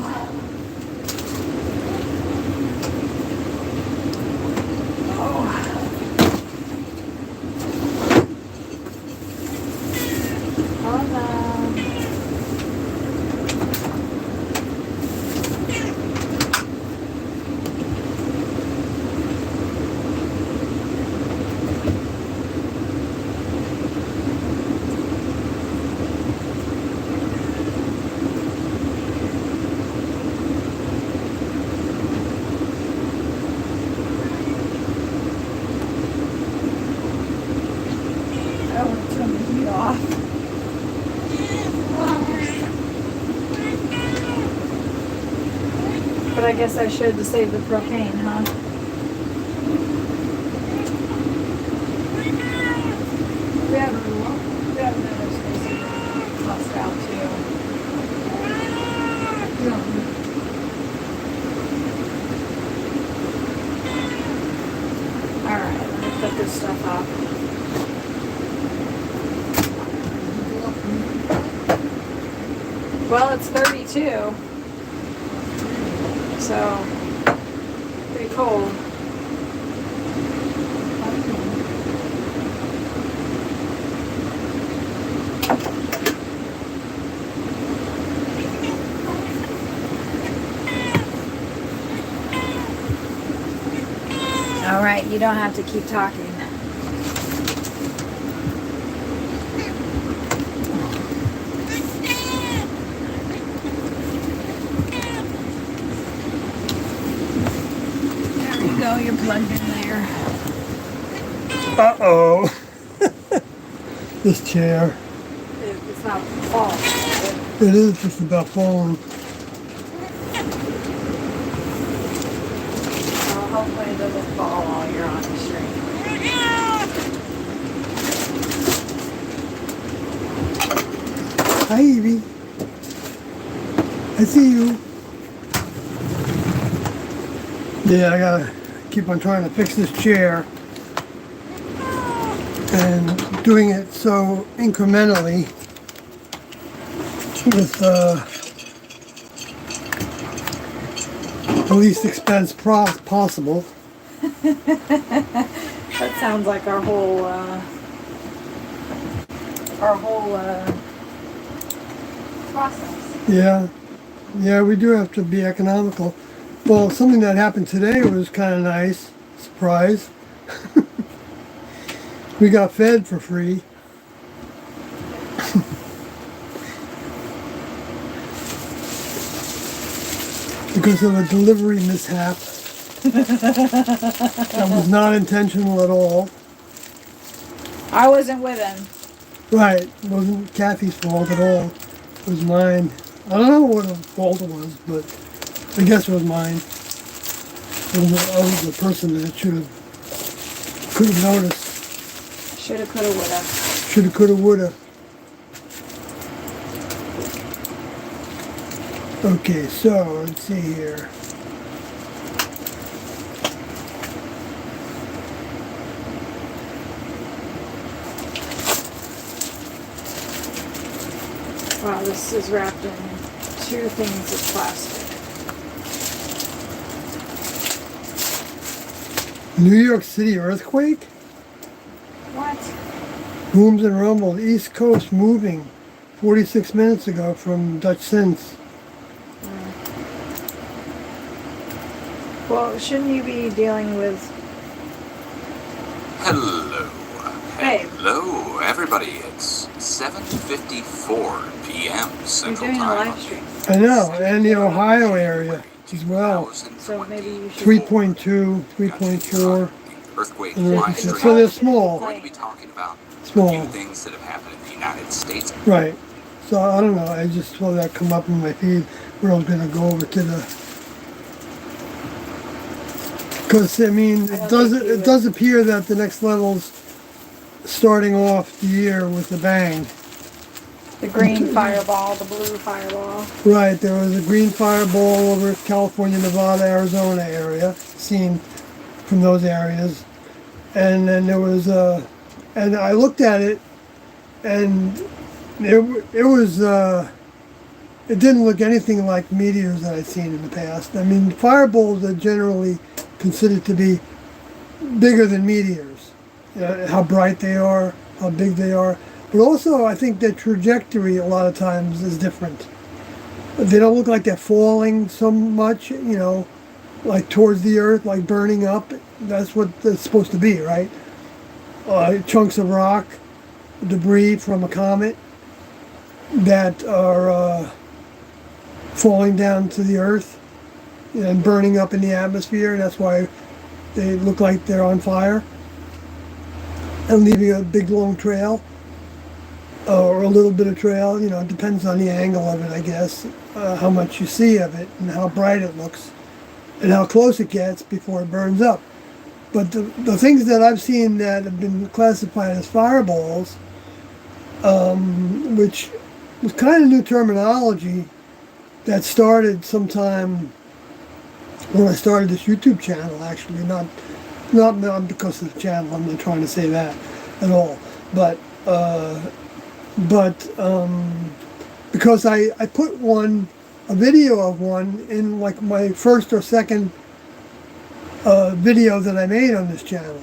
But I guess I should to save the propane, huh? We have another space bust out too. Alright, let me put this stuff up. Well, it's 32. So, pretty cold. All right, you don't have to keep talking. No, you're plugged in there. Uh-oh. This chair. It's not falling. It is just about falling. Well, hopefully it doesn't fall while you're on the stream. Hi, Evie. I see you. Yeah, I gotta keep on trying to fix this chair. And doing it so incrementally with the least expense possible. That sounds like our whole process. Yeah, we do have to be economical. Well, something that happened today was kind of nice. Surprise. We got fed for free. Because of a delivery mishap. That was not intentional at all. I wasn't with him. Right, it wasn't Kathy's fault at all. It was mine. I don't know what the fault it was, but I guess it was mine. I was the person that could have noticed. Shoulda, coulda, woulda. Shoulda, coulda, woulda. Okay, so let's see here. Wow, this is wrapped in 2 things of plastic. New York City earthquake? What? Booms and rumbles. East Coast moving 46 minutes ago from Dutch Sense. Well, shouldn't you be dealing with... Hello. Hey. Hello, everybody. It's 7:54 p.m. You're Central doing a Time. live stream. I know, and the Ohio area as well. So maybe you should... 3.2, 3.4. Earthquake Yeah, live so stream. they're small. We're going to be talking about Small. a few things that have happened in the United States. Right. So I don't know, I just saw that come up in my feed where I was going to go over to the... Because, I mean, it does appear that the next level's starting off the year with a bang. The green fireball, the blue fireball. Right, there was a green fireball over California, Nevada, Arizona area, seen from those areas. And then there was and I looked at it, and it was, it didn't look anything like meteors that I'd seen in the past. I mean, fireballs are generally considered to be bigger than meteors. How bright they are, how big they are. But also, I think their trajectory a lot of times is different. They don't look like they're falling so much, like towards the earth, like burning up. That's what it's supposed to be, right? Chunks of rock, debris from a comet that are falling down to the earth and burning up in the atmosphere, and that's why they look like they're on fire and leaving a big long trail. Or a little bit of trail, it depends on the angle of it, I guess, how much you see of it and how bright it looks and how close it gets before it burns up. But the things that I've seen that have been classified as fireballs, which was kind of new terminology that started sometime when I started this YouTube channel, actually, not because of the channel, I'm not trying to say that at all, but because I put a video of one in like my first or second video that I made on this channel,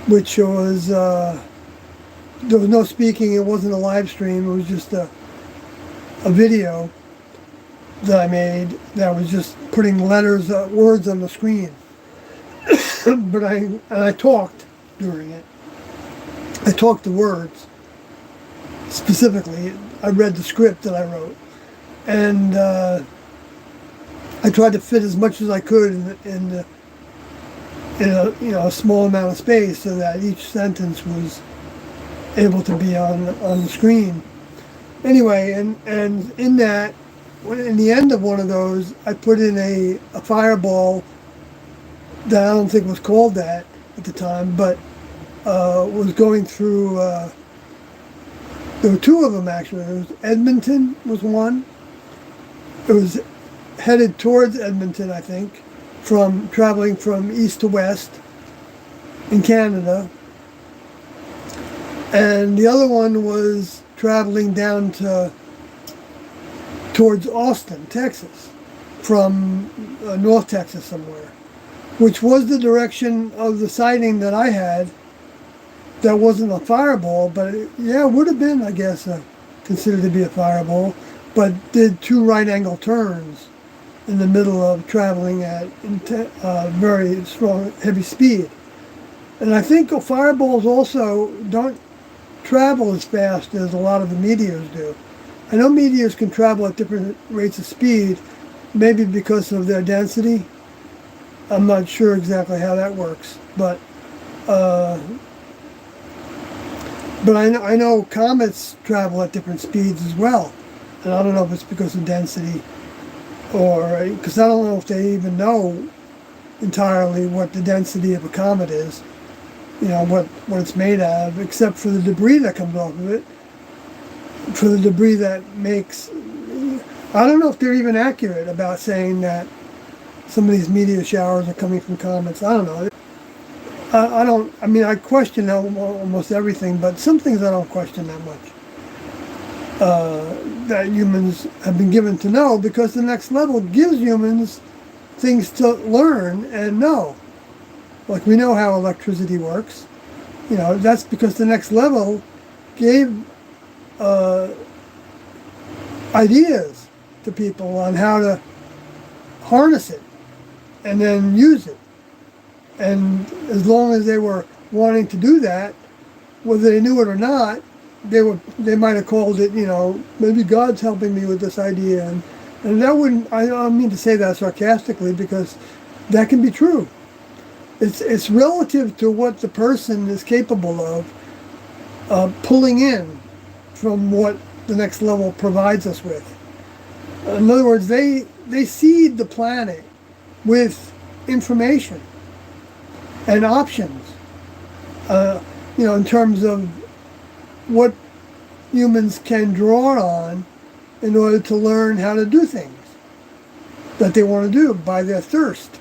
which was, there was no speaking, it wasn't a live stream, it was just a video that I made that was just putting words on the screen. But I talked during it. I talked the words. Specifically, I read the script that I wrote, and I tried to fit as much as I could in in a a small amount of space, so that each sentence was able to be on the screen. Anyway, and in that, in the end of one of those, I put in a fireball that I don't think was called that at the time, but was going through. There were two of them actually. It was Edmonton was one. It was headed towards Edmonton, I think, from traveling from east to west in Canada. And the other one was traveling down towards Austin, Texas, from North Texas somewhere, which was the direction of the sighting that I had. That wasn't a fireball, but it would have been, I guess, considered to be a fireball, but did two right-angle turns in the middle of traveling at very strong, heavy speed. And I think fireballs also don't travel as fast as a lot of the meteors do. I know meteors can travel at different rates of speed, maybe because of their density. I'm not sure exactly how that works, but I know comets travel at different speeds as well, and I don't know if it's because of density or because I don't know if they even know entirely what the density of a comet is. What it's made out of, except for the debris that comes off of it. For the debris that makes, I don't know if they're even accurate about saying that some of these meteor showers are coming from comets. I don't know. I question almost everything, but some things I don't question that much. That humans have been given to know, because the next level gives humans things to learn and know. Like we know how electricity works. That's because the next level gave ideas to people on how to harness it and then use it. And as long as they were wanting to do that, whether they knew it or not, they might have called it, maybe God's helping me with this idea. And that wouldn't, I don't mean to say that sarcastically, because that can be true. It's relative to what the person is capable of pulling in from what the next level provides us with. In other words, they seed the planet with information and options, in terms of what humans can draw on in order to learn how to do things that they want to do by their thirst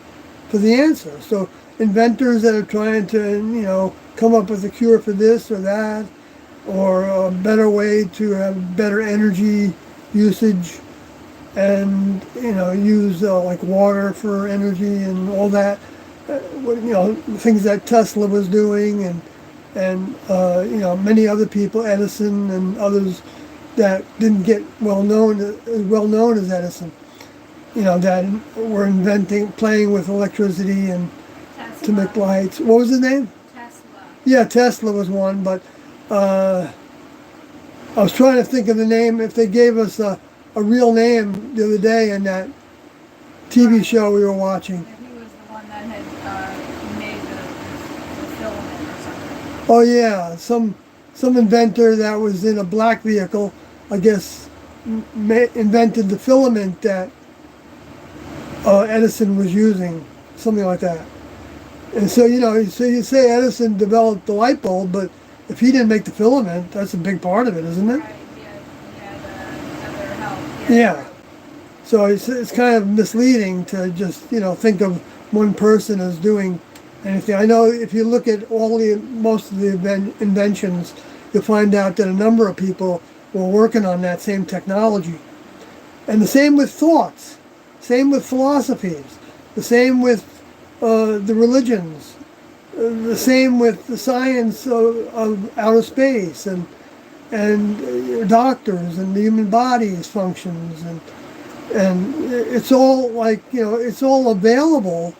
for the answer. So inventors that are trying to, come up with a cure for this or that, or a better way to have better energy usage and, use like water for energy and all that, things that Tesla was doing and many other people, Edison and others that didn't get as well known as Edison, that were playing with electricity and to make lights. What was his name? Tesla. Yeah, Tesla was one, but I was trying to think of the name. If they gave us a real name the other day in that TV show we were watching. Yeah, he was the one that had made the filament or something. Oh yeah, some inventor that was in a black vehicle, I guess, invented the filament that Edison was using, something like that. And so, so you say Edison developed the light bulb, but if he didn't make the filament, that's a big part of it, isn't it? Right, he had other help. Yeah. So it's kind of misleading to just, think of one person as doing anything. I know if you look at most of the inventions, you'll find out that a number of people were working on that same technology. And the same with thoughts, same with philosophies, the same with the religions, the same with the science of outer space and doctors and the human body's functions, and it's all like, it's all available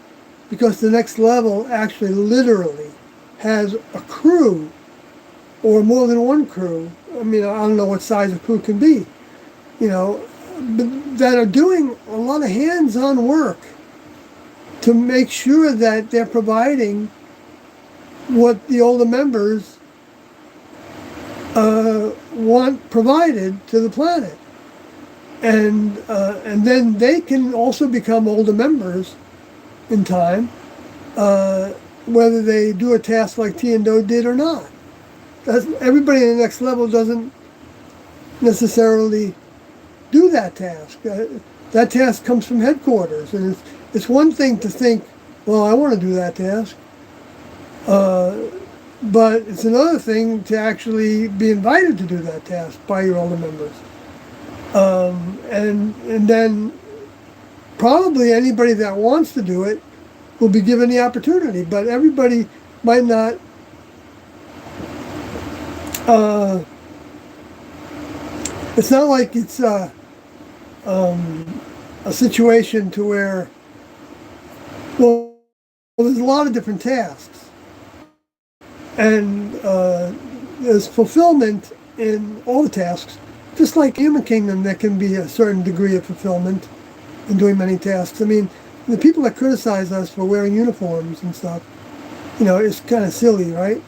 because the next level actually literally has a crew or more than one crew. I mean, I don't know what size a crew can be, but that are doing a lot of hands-on work to make sure that they're providing what the older members want provided to the planet. And then they can also become older members in time, whether they do a task like T and Do did or not. Everybody in the next level doesn't necessarily do that task. That task comes from headquarters, and it's one thing to think, well, I want to do that task, but it's another thing to actually be invited to do that task by your older members. And then probably anybody that wants to do it will be given the opportunity, but everybody might not it's not like it's a situation to where, well, there's a lot of different tasks, and there's fulfillment in all the tasks. Just like Human Kingdom, there can be a certain degree of fulfillment in doing many tasks. I mean, the people that criticize us for wearing uniforms and stuff, it's kind of silly, right?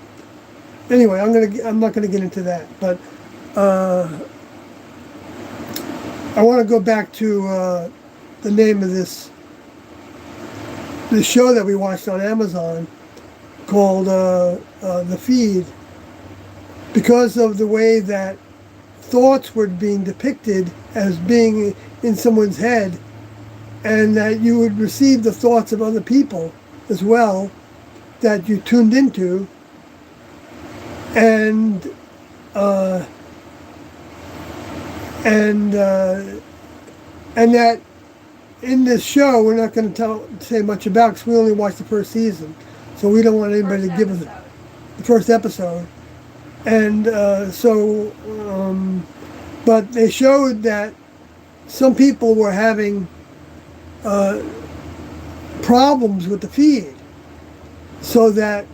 Anyway, I'm not gonna get into that, but I want to go back to the name of this show that we watched on Amazon called The Feed, because of the way that thoughts were being depicted as being in someone's head, and that you would receive the thoughts of other people as well that you tuned into, and that in this show we're not going to say much about, because we only watched the first season, so we don't want anybody to give us the first episode. And but they showed that some people were having problems with the feed, so that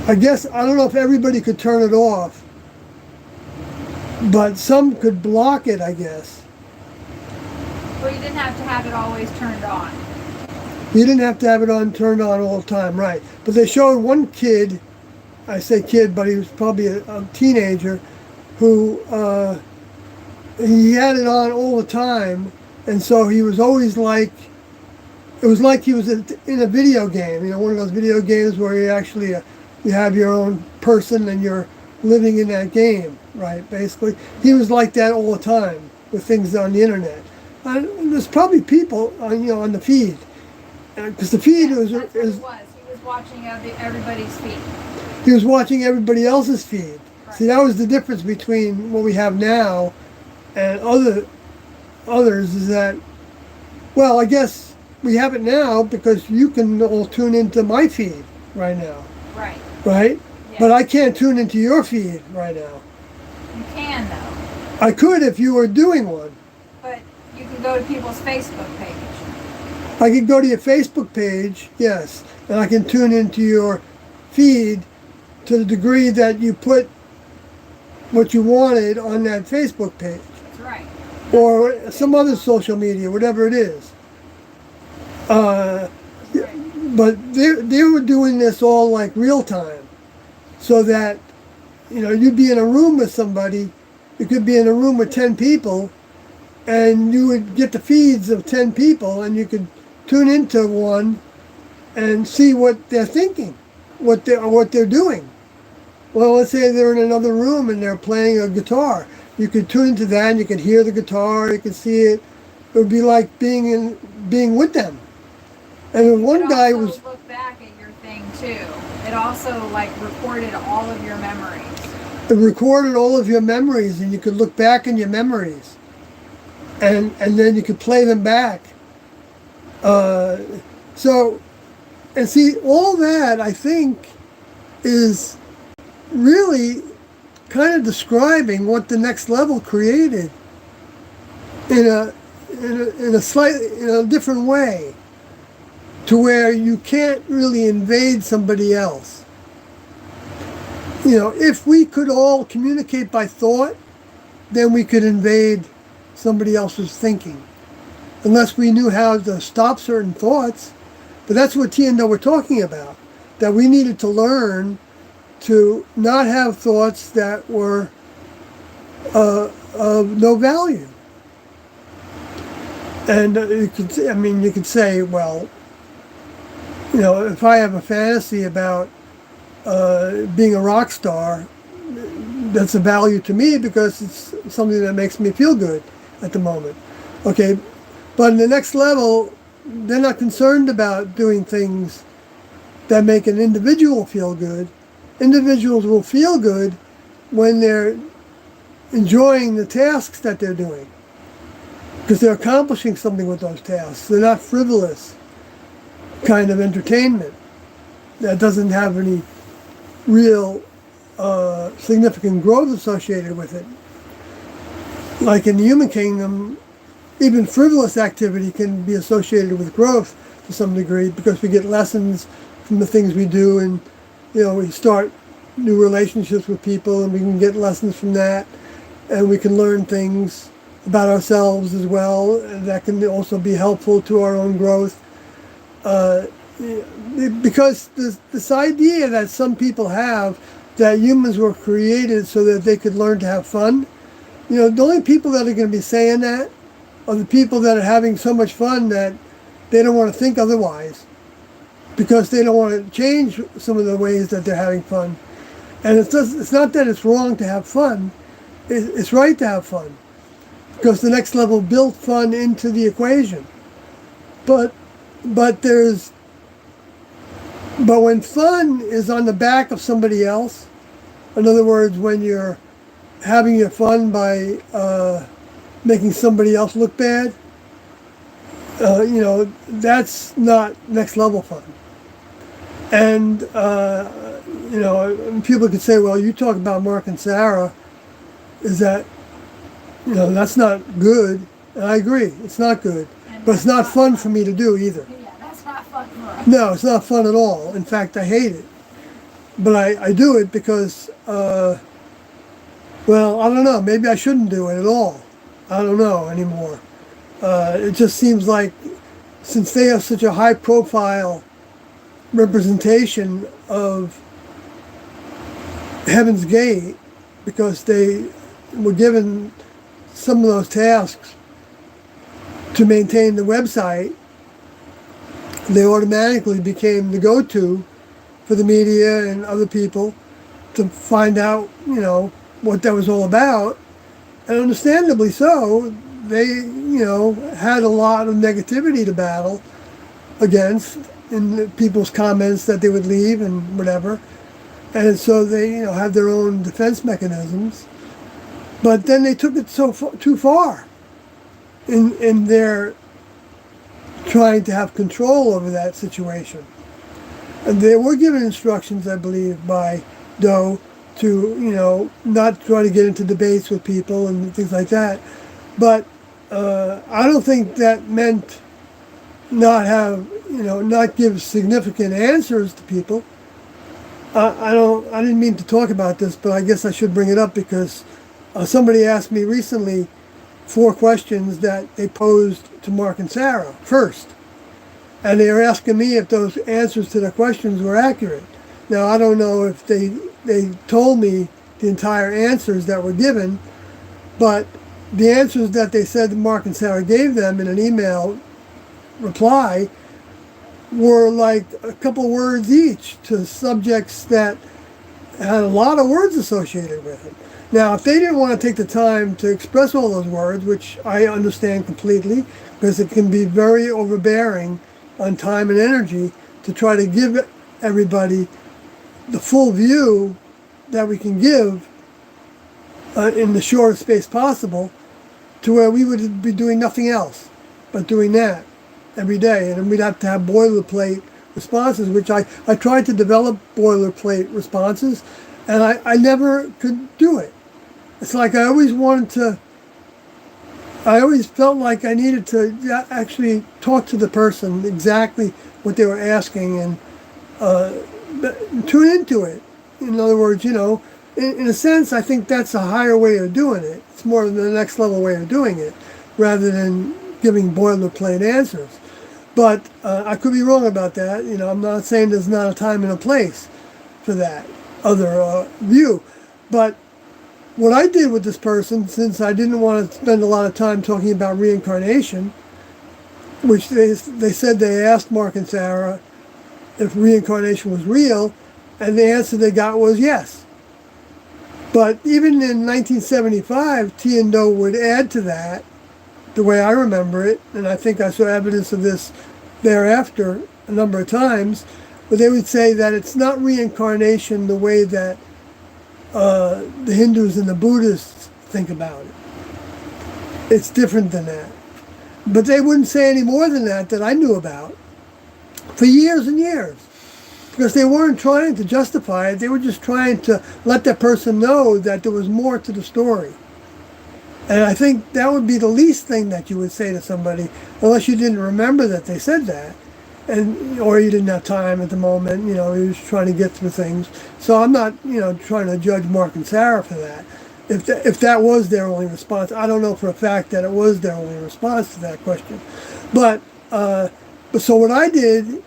I guess, I don't know if everybody could turn it off, but some could block it, I guess. Well, you didn't have to have it always turned on. You didn't have to have it turned on all the time, right? But they showed one kid, I say kid, but he was probably a teenager, who he had it on all the time, and so he was always like, it was like he was in a video game, one of those video games where you actually you have your own person and you're living in that game, right? Basically, he was like that all the time with things on the internet. There's probably people, on the feed, because the feed That's what he was. He was watching everybody's feed. He was watching everybody else's feed. Right. See, that was the difference between what we have now and others, is that, well, I guess we have it now because you can all tune into my feed right now. Right. Right? Yes. But I can't tune into your feed right now. You can, though. I could if you were doing one. But you can go to people's Facebook page. I could go to your Facebook page, yes, and I can tune into your feed to the degree that you put what you wanted on that Facebook page. That's right. Or some other social media, whatever it is. Right. But they were doing this all like real time, so that you'd be in a room with somebody. You could be in a room with 10 people, and you would get the feeds of 10 people, and you could tune into one and see what they're thinking, what they're doing. Well, let's say they're in another room and they're playing a guitar. You could tune into that, and you could hear the guitar. You could see it. It would be like being with them. And one guy was look back at your thing too. It also recorded all of your memories. It recorded all of your memories, and you could look back in your memories, and then you could play them back. So, and see, all that I think is really kind of describing what the next level created in a different way, to where you can't really invade somebody else. If we could all communicate by thought, then we could invade somebody else's thinking. unless we knew how to stop certain thoughts. But that's what T and O were talking about, that we needed to learn to not have thoughts that were of no value. And you could say, well, if I have a fantasy about being a rock star, that's a value to me because it's something that makes me feel good at the moment. Okay, but in the next level, they're not concerned about doing things that make an individual feel good. Individuals will feel good when they're enjoying the tasks that they're doing, because they're accomplishing something with those tasks. They're not frivolous kind of entertainment that doesn't have any real significant growth associated with it. Like in the human kingdom, even frivolous activity can be associated with growth to some degree, because we get lessons from the things we do, and we start new relationships with people, and we can get lessons from that, and we can learn things about ourselves as well, and that can also be helpful to our own growth. Because this idea that some people have that humans were created so that they could learn to have fun, the only people that are going to be saying that are the people that are having so much fun that they don't want to think otherwise, because they don't want to change some of the ways that they're having fun. And it's not that it's wrong to have fun, it's right to have fun, because the next level built fun into the equation. But when fun is on the back of somebody else, in other words, when you're having your fun by making somebody else look bad, that's not next level fun. And people could say, well, you talk about Mark and Sarah, is that, that's not good. And I agree, it's not good. But it's not fun for me to do either. Yeah, that's not fun for us. No, it's not fun at all. In fact, I hate it. But I do it because, I don't know, maybe I shouldn't do it at all. I don't know anymore. It just seems like, since they have such a high profile representation of Heaven's Gate, because they were given some of those tasks to maintain the website, they automatically became the go-to for the media and other people to find out, what that was all about. And understandably so, they, had a lot of negativity to battle against in the people's comments that they would leave and whatever. And so they, have their own defense mechanisms. But then they took it too far in their trying to have control over that situation. And they were given instructions, I believe, by Doe to, not try to get into debates with people and things like that. But I don't think that meant not have, not give significant answers to people. I didn't mean to talk about this, but I guess I should bring it up because somebody asked me recently 4 questions that they posed to Mark and Sarah first. And they were asking me if those answers to the questions were accurate. Now, I don't know if they told me the entire answers that were given, but the answers that they said Mark and Sarah gave them in an email reply were like a couple words each to subjects that had a lot of words associated with it. Now, if they didn't want to take the time to express all those words, which I understand completely, because it can be very overbearing on time and energy to try to give everybody the full view that we can give in the shortest space possible, to where we would be doing nothing else but doing that every day. And then we'd have to have boilerplate responses, which I tried to develop boilerplate responses, and I never could do it. It's like I always felt like I needed to actually talk to the person exactly what they were asking and tune into it. In other words, in a sense, I think that's a higher way of doing it. It's more than the next level way of doing it, rather than giving boilerplate answers. But I could be wrong about that. You know, I'm not saying there's not a time and a place for that other view. But what I did with this person, since I didn't want to spend a lot of time talking about reincarnation, which they said they asked Mark and Sarah if reincarnation was real, and the answer they got was yes. But even in 1975, Tiendo would add to that, the way I remember it, and I think I saw evidence of this thereafter a number of times, but they would say that it's not reincarnation the way that the Hindus and the Buddhists think about it. It's different than that. But they wouldn't say any more than that I knew about for years and years. Because they weren't trying to justify it, they were just trying to let that person know that there was more to the story. And I think that would be the least thing that you would say to somebody, unless you didn't remember that they said that, or you didn't have time at the moment, you know, you were just trying to get through things. So I'm not, you know, trying to judge Mark and Sarah for that. If that was their only response, I don't know for a fact that it was their only response to that question. But so what I did,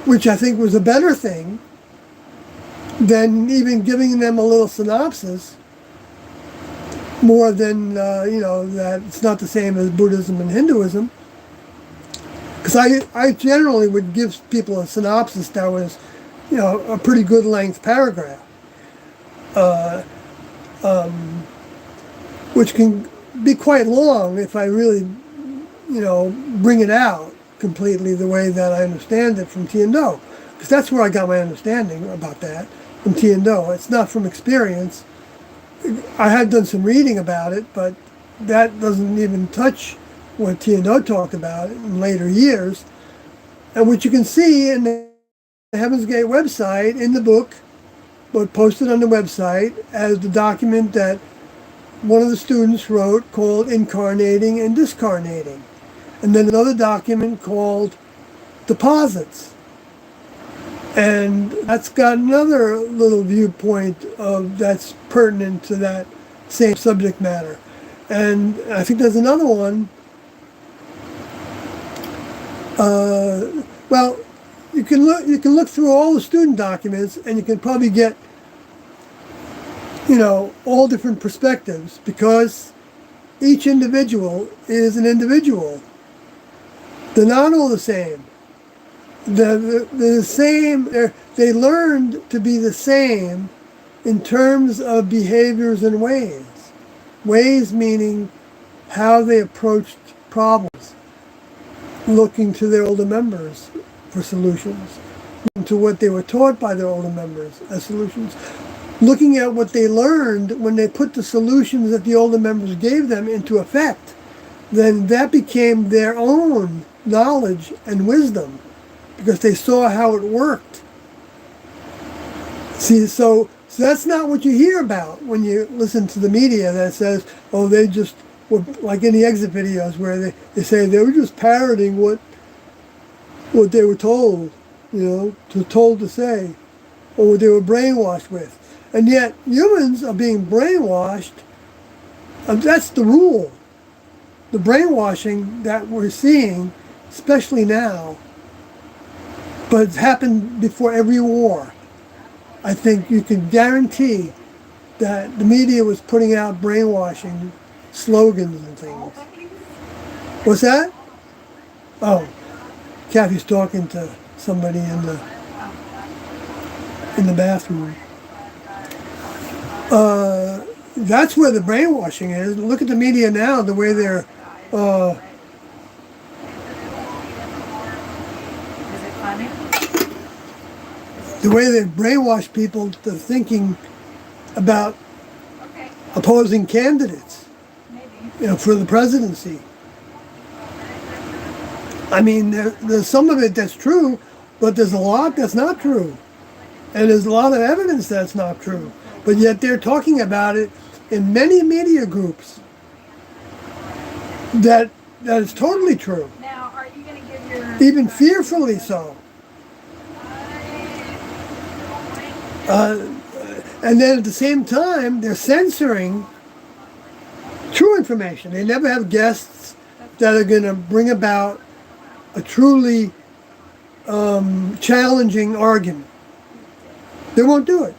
which I think was a better thing than even giving them a little synopsis, more than, you know, that it's not the same as Buddhism and Hinduism. Because I generally would give people a synopsis that was, you know, a pretty good length paragraph, which can be quite long if I really, you know, bring it out completely the way that I understand it from Tiendo. Because that's where I got my understanding about that, from Tiendo. It's not from experience. I had done some reading about it, but that doesn't even touch what Tiendo talked about in later years, and which you can see in the Heaven's Gate website, in the book, but posted on the website as the document that one of the students wrote called Incarnating and Discarnating, and then another document called Deposits. And that's got another little viewpoint that's pertinent to that same subject matter. And I think there's another one. Well, you can look through all the student documents, and you can probably get, you know, all different perspectives, because each individual is an individual. They're not all the same. They're the same. They learned to be the same in terms of behaviors and ways. Ways meaning how they approached problems, looking to their older members for solutions, looking to what they were taught by their older members as solutions, looking at what they learned when they put the solutions that the older members gave them into effect. Then that became their own knowledge and wisdom, because they saw how it worked. See, so that's not what you hear about when you listen to the media that says, oh, they just were, like in the exit videos where they say they were just parroting what they were told, you know, told to say, or what they were brainwashed with. And yet humans are being brainwashed. That's the rule. The brainwashing that we're seeing, especially now, but it's happened before every war. I think you can guarantee that the media was putting out brainwashing slogans and things. What's that? Oh, Kathy's talking to somebody in the bathroom. That's where the brainwashing is. Look at the media now, the way they're the way they brainwash people to thinking about opposing candidates, you know, for the presidency. I mean, there's some of it that's true, but there's a lot that's not true. And there's a lot of evidence that's not true. But yet they're talking about it in many media groups that is totally true. Now, are you going to give your... Even fearfully so. And then at the same time, they're censoring true information. They never have guests that are going to bring about a truly challenging argument. They won't do it.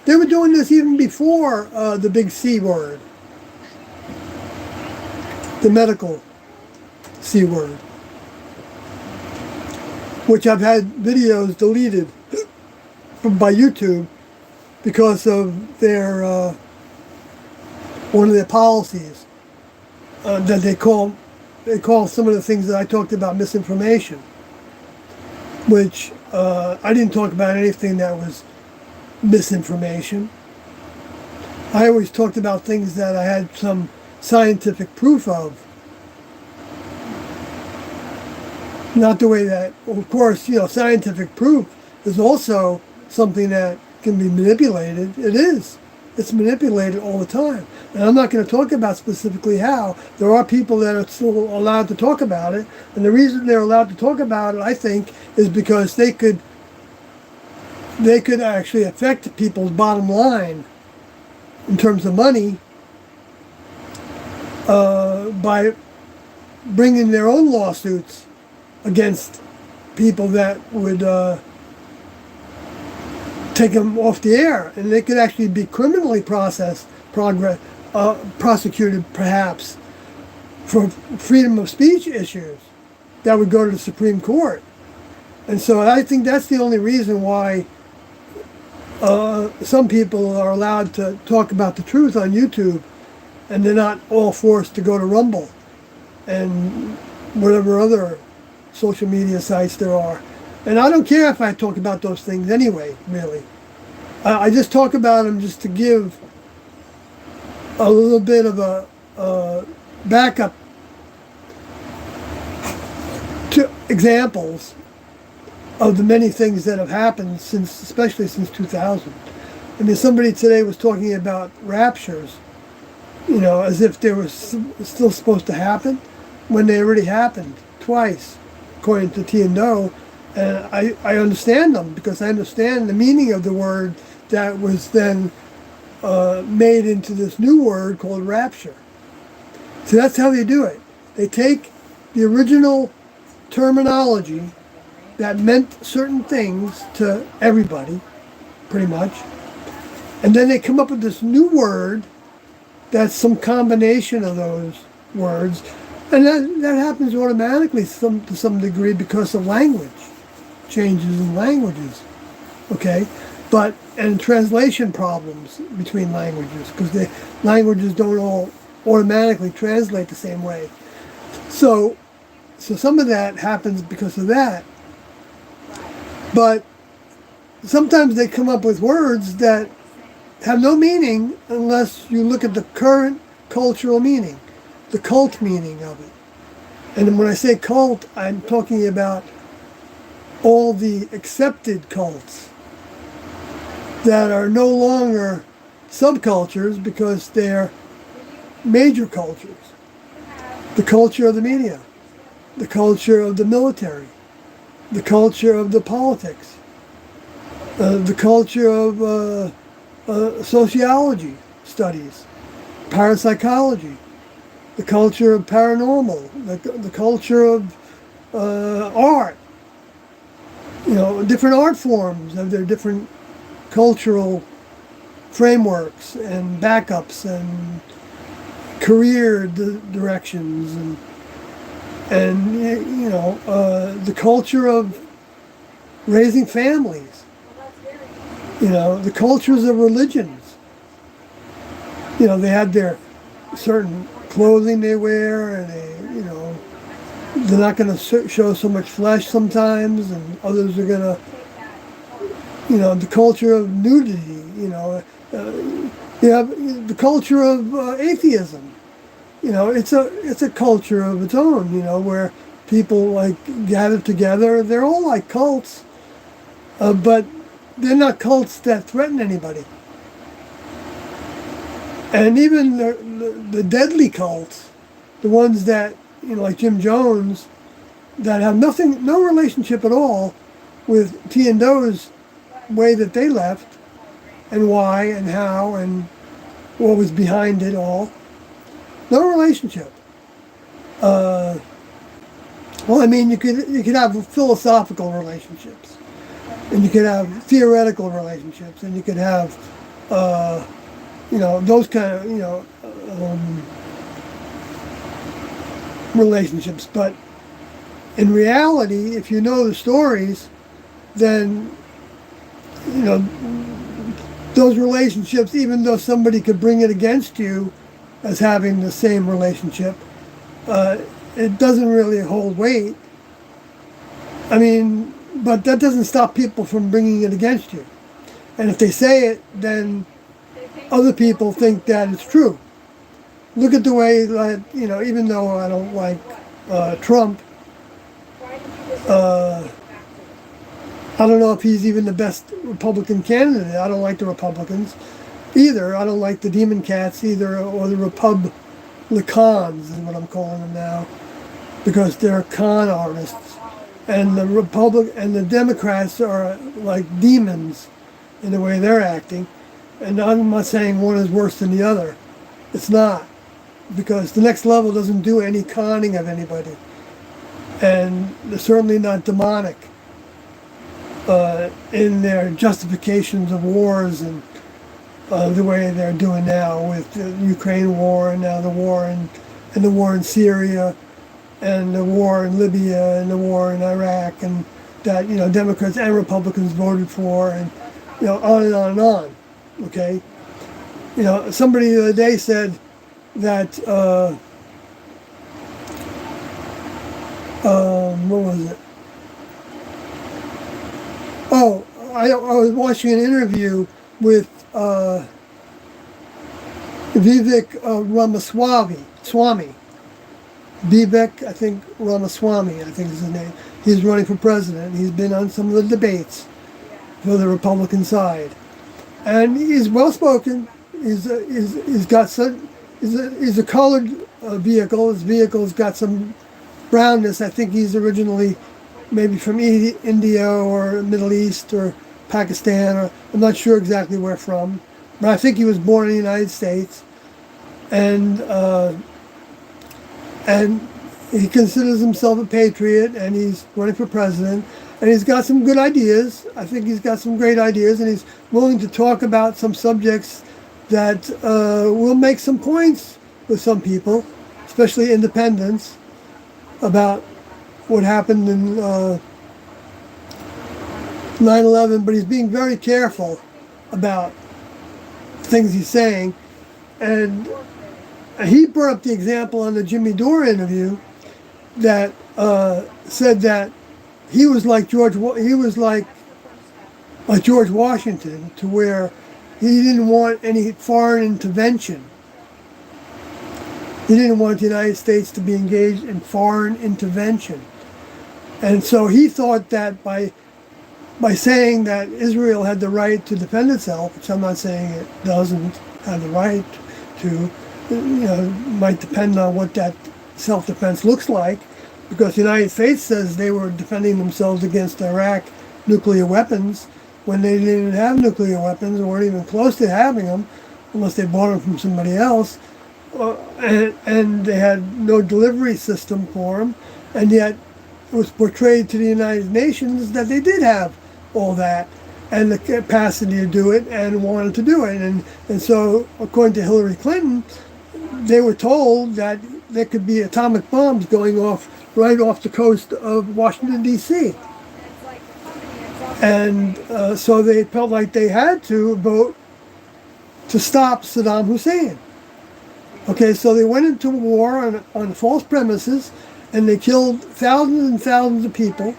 They were doing this even before the big C word, the medical C word, which I've had videos deleted by YouTube because of their one of their policies that they call some of the things that I talked about misinformation, which I didn't talk about anything that was misinformation. I always talked about things that I had some scientific proof of. Not the way that, of course, scientific proof is also something that can be manipulated. It is. It's manipulated all the time. And I'm not going to talk about specifically how. There are people that are still allowed to talk about it. And the reason they're allowed to talk about it, I think, is because they could actually affect people's bottom line in terms of money by bringing their own lawsuits against people that would take them off the air, and they could actually be criminally prosecuted perhaps for freedom of speech issues that would go to the Supreme Court. And so I think that's the only reason why some people are allowed to talk about the truth on YouTube, and they're not all forced to go to Rumble and whatever other social media sites there are. And I don't care if I talk about those things anyway, really. I just talk about them just to give a little bit of a backup to examples of the many things that have happened especially since 2000. I mean, somebody today was talking about raptures, as if they were still supposed to happen when they already happened twice, according to T and Do. And I understand them because I understand the meaning of the word that was then made into this new word called rapture. So that's how they do it. They take the original terminology that meant certain things to everybody, pretty much, and then they come up with this new word that's some combination of those words, and that happens automatically to some degree because of language. Changes in languages, okay? And translation problems between languages, because the languages don't all automatically translate the same way. So some of that happens because of that. But sometimes they come up with words that have no meaning unless you look at the current cultural meaning, the cult meaning of it. And when I say cult, I'm talking about all the accepted cults that are no longer subcultures because they're major cultures. The culture of the media, the culture of the military, the culture of the politics, the culture of sociology studies, parapsychology, the culture of paranormal, the culture of art. Different art forms have their different cultural frameworks and backups and career directions and the culture of raising families. The cultures of religions. They had their certain clothing they wear, and they're not going to show so much flesh sometimes, and others are going to, the culture of nudity, you have the culture of atheism. It's a culture of its own, where people gather together. They're all like cults, but they're not cults that threaten anybody. And even the deadly cults, the ones that, like Jim Jones, that have no relationship at all with T and Do's way that they left, and why and how and what was behind it all. No relationship. Well, I mean, you could have philosophical relationships, and you could have theoretical relationships, and you could have, those kind of, relationships. But in reality, if you know the stories, then, those relationships, even though somebody could bring it against you as having the same relationship, it doesn't really hold weight. I mean, but that doesn't stop people from bringing it against you. And if they say it, then other people think that it's true. Look at the way that, even though I don't like Trump, I don't know if he's even the best Republican candidate. I don't like the Republicans either. I don't like the Demon Cats either, or the Republicans is what I'm calling them now, because they're con artists. And the Democrats are like demons in the way they're acting. And I'm not saying one is worse than the other. It's not, because the next level doesn't do any conning of anybody, and they're certainly not demonic in their justifications of wars and the way they're doing now with the Ukraine war, and now the war and the war in Syria, and the war in Libya, and the war in Iraq, and that Democrats and Republicans voted for, and on and on and on. Okay, somebody the other day said that what was it? Oh, I was watching an interview with Vivek Swami. Vivek, I think Ramaswamy, I think is his name. He's running for president. He's been on some of the debates for the Republican side, and he's well spoken. He's a colored vehicle. His vehicle's got some brownness. I think he's originally maybe from India or Middle East or Pakistan, or I'm not sure exactly where from, but I think he was born in the United States, and he considers himself a patriot, and he's running for president, and he's got some good ideas. I think he's got some great ideas, and he's willing to talk about some subjects that will make some points with some people, especially independents, about what happened in 9/11, but he's being very careful about things he's saying. And he brought up the example on the Jimmy Dore interview that said that he was like George Washington, to where he didn't want any foreign intervention. He didn't want the United States to be engaged in foreign intervention. And so he thought that by saying that Israel had the right to defend itself, which I'm not saying it doesn't have the right to, might depend on what that self-defense looks like, because the United States says they were defending themselves against Iraq nuclear weapons when they didn't have nuclear weapons, or weren't even close to having them, unless they bought them from somebody else, and they had no delivery system for them, and yet it was portrayed to the United Nations that they did have all that and the capacity to do it and wanted to do it. And so, according to Hillary Clinton, they were told that there could be atomic bombs going off right off the coast of Washington, D.C. And so they felt like they had to vote to stop Saddam Hussein. Okay, so they went into war on false premises, and they killed thousands and thousands of people,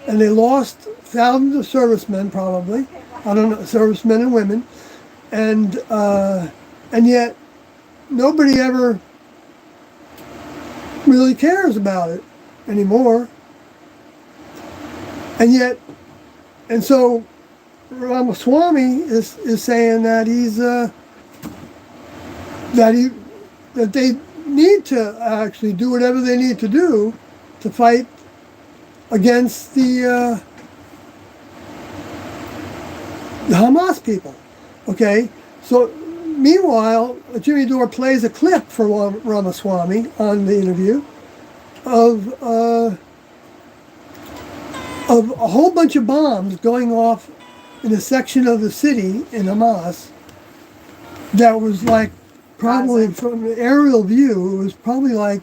and they lost thousands of servicemen, probably, I don't know, servicemen and women, and yet nobody ever really cares about it anymore. And so Ramaswamy is saying that that they need to actually do whatever they need to do to fight against the Hamas people. Okay, so meanwhile, Jimmy Dore plays a clip for Ramaswamy on the interview, of a whole bunch of bombs going off in a section of the city in Hamas that was like probably Gaza. from an aerial view, it was probably like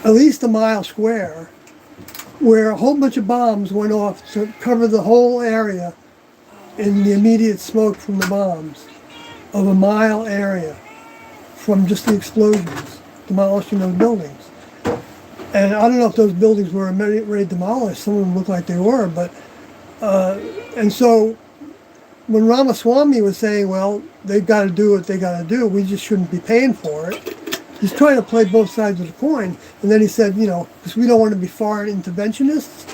at least a mile square, where a whole bunch of bombs went off to cover the whole area in the immediate smoke from the bombs of a mile area from just the explosions, demolishing those buildings. And I don't know if those buildings were already demolished. Some of them look like they were, but and so when Ramaswamy was saying, well, they've got to do what they got to do, we just shouldn't be paying for it. He's trying to play both sides of the coin. And then he said, you know, because we don't want to be foreign interventionists.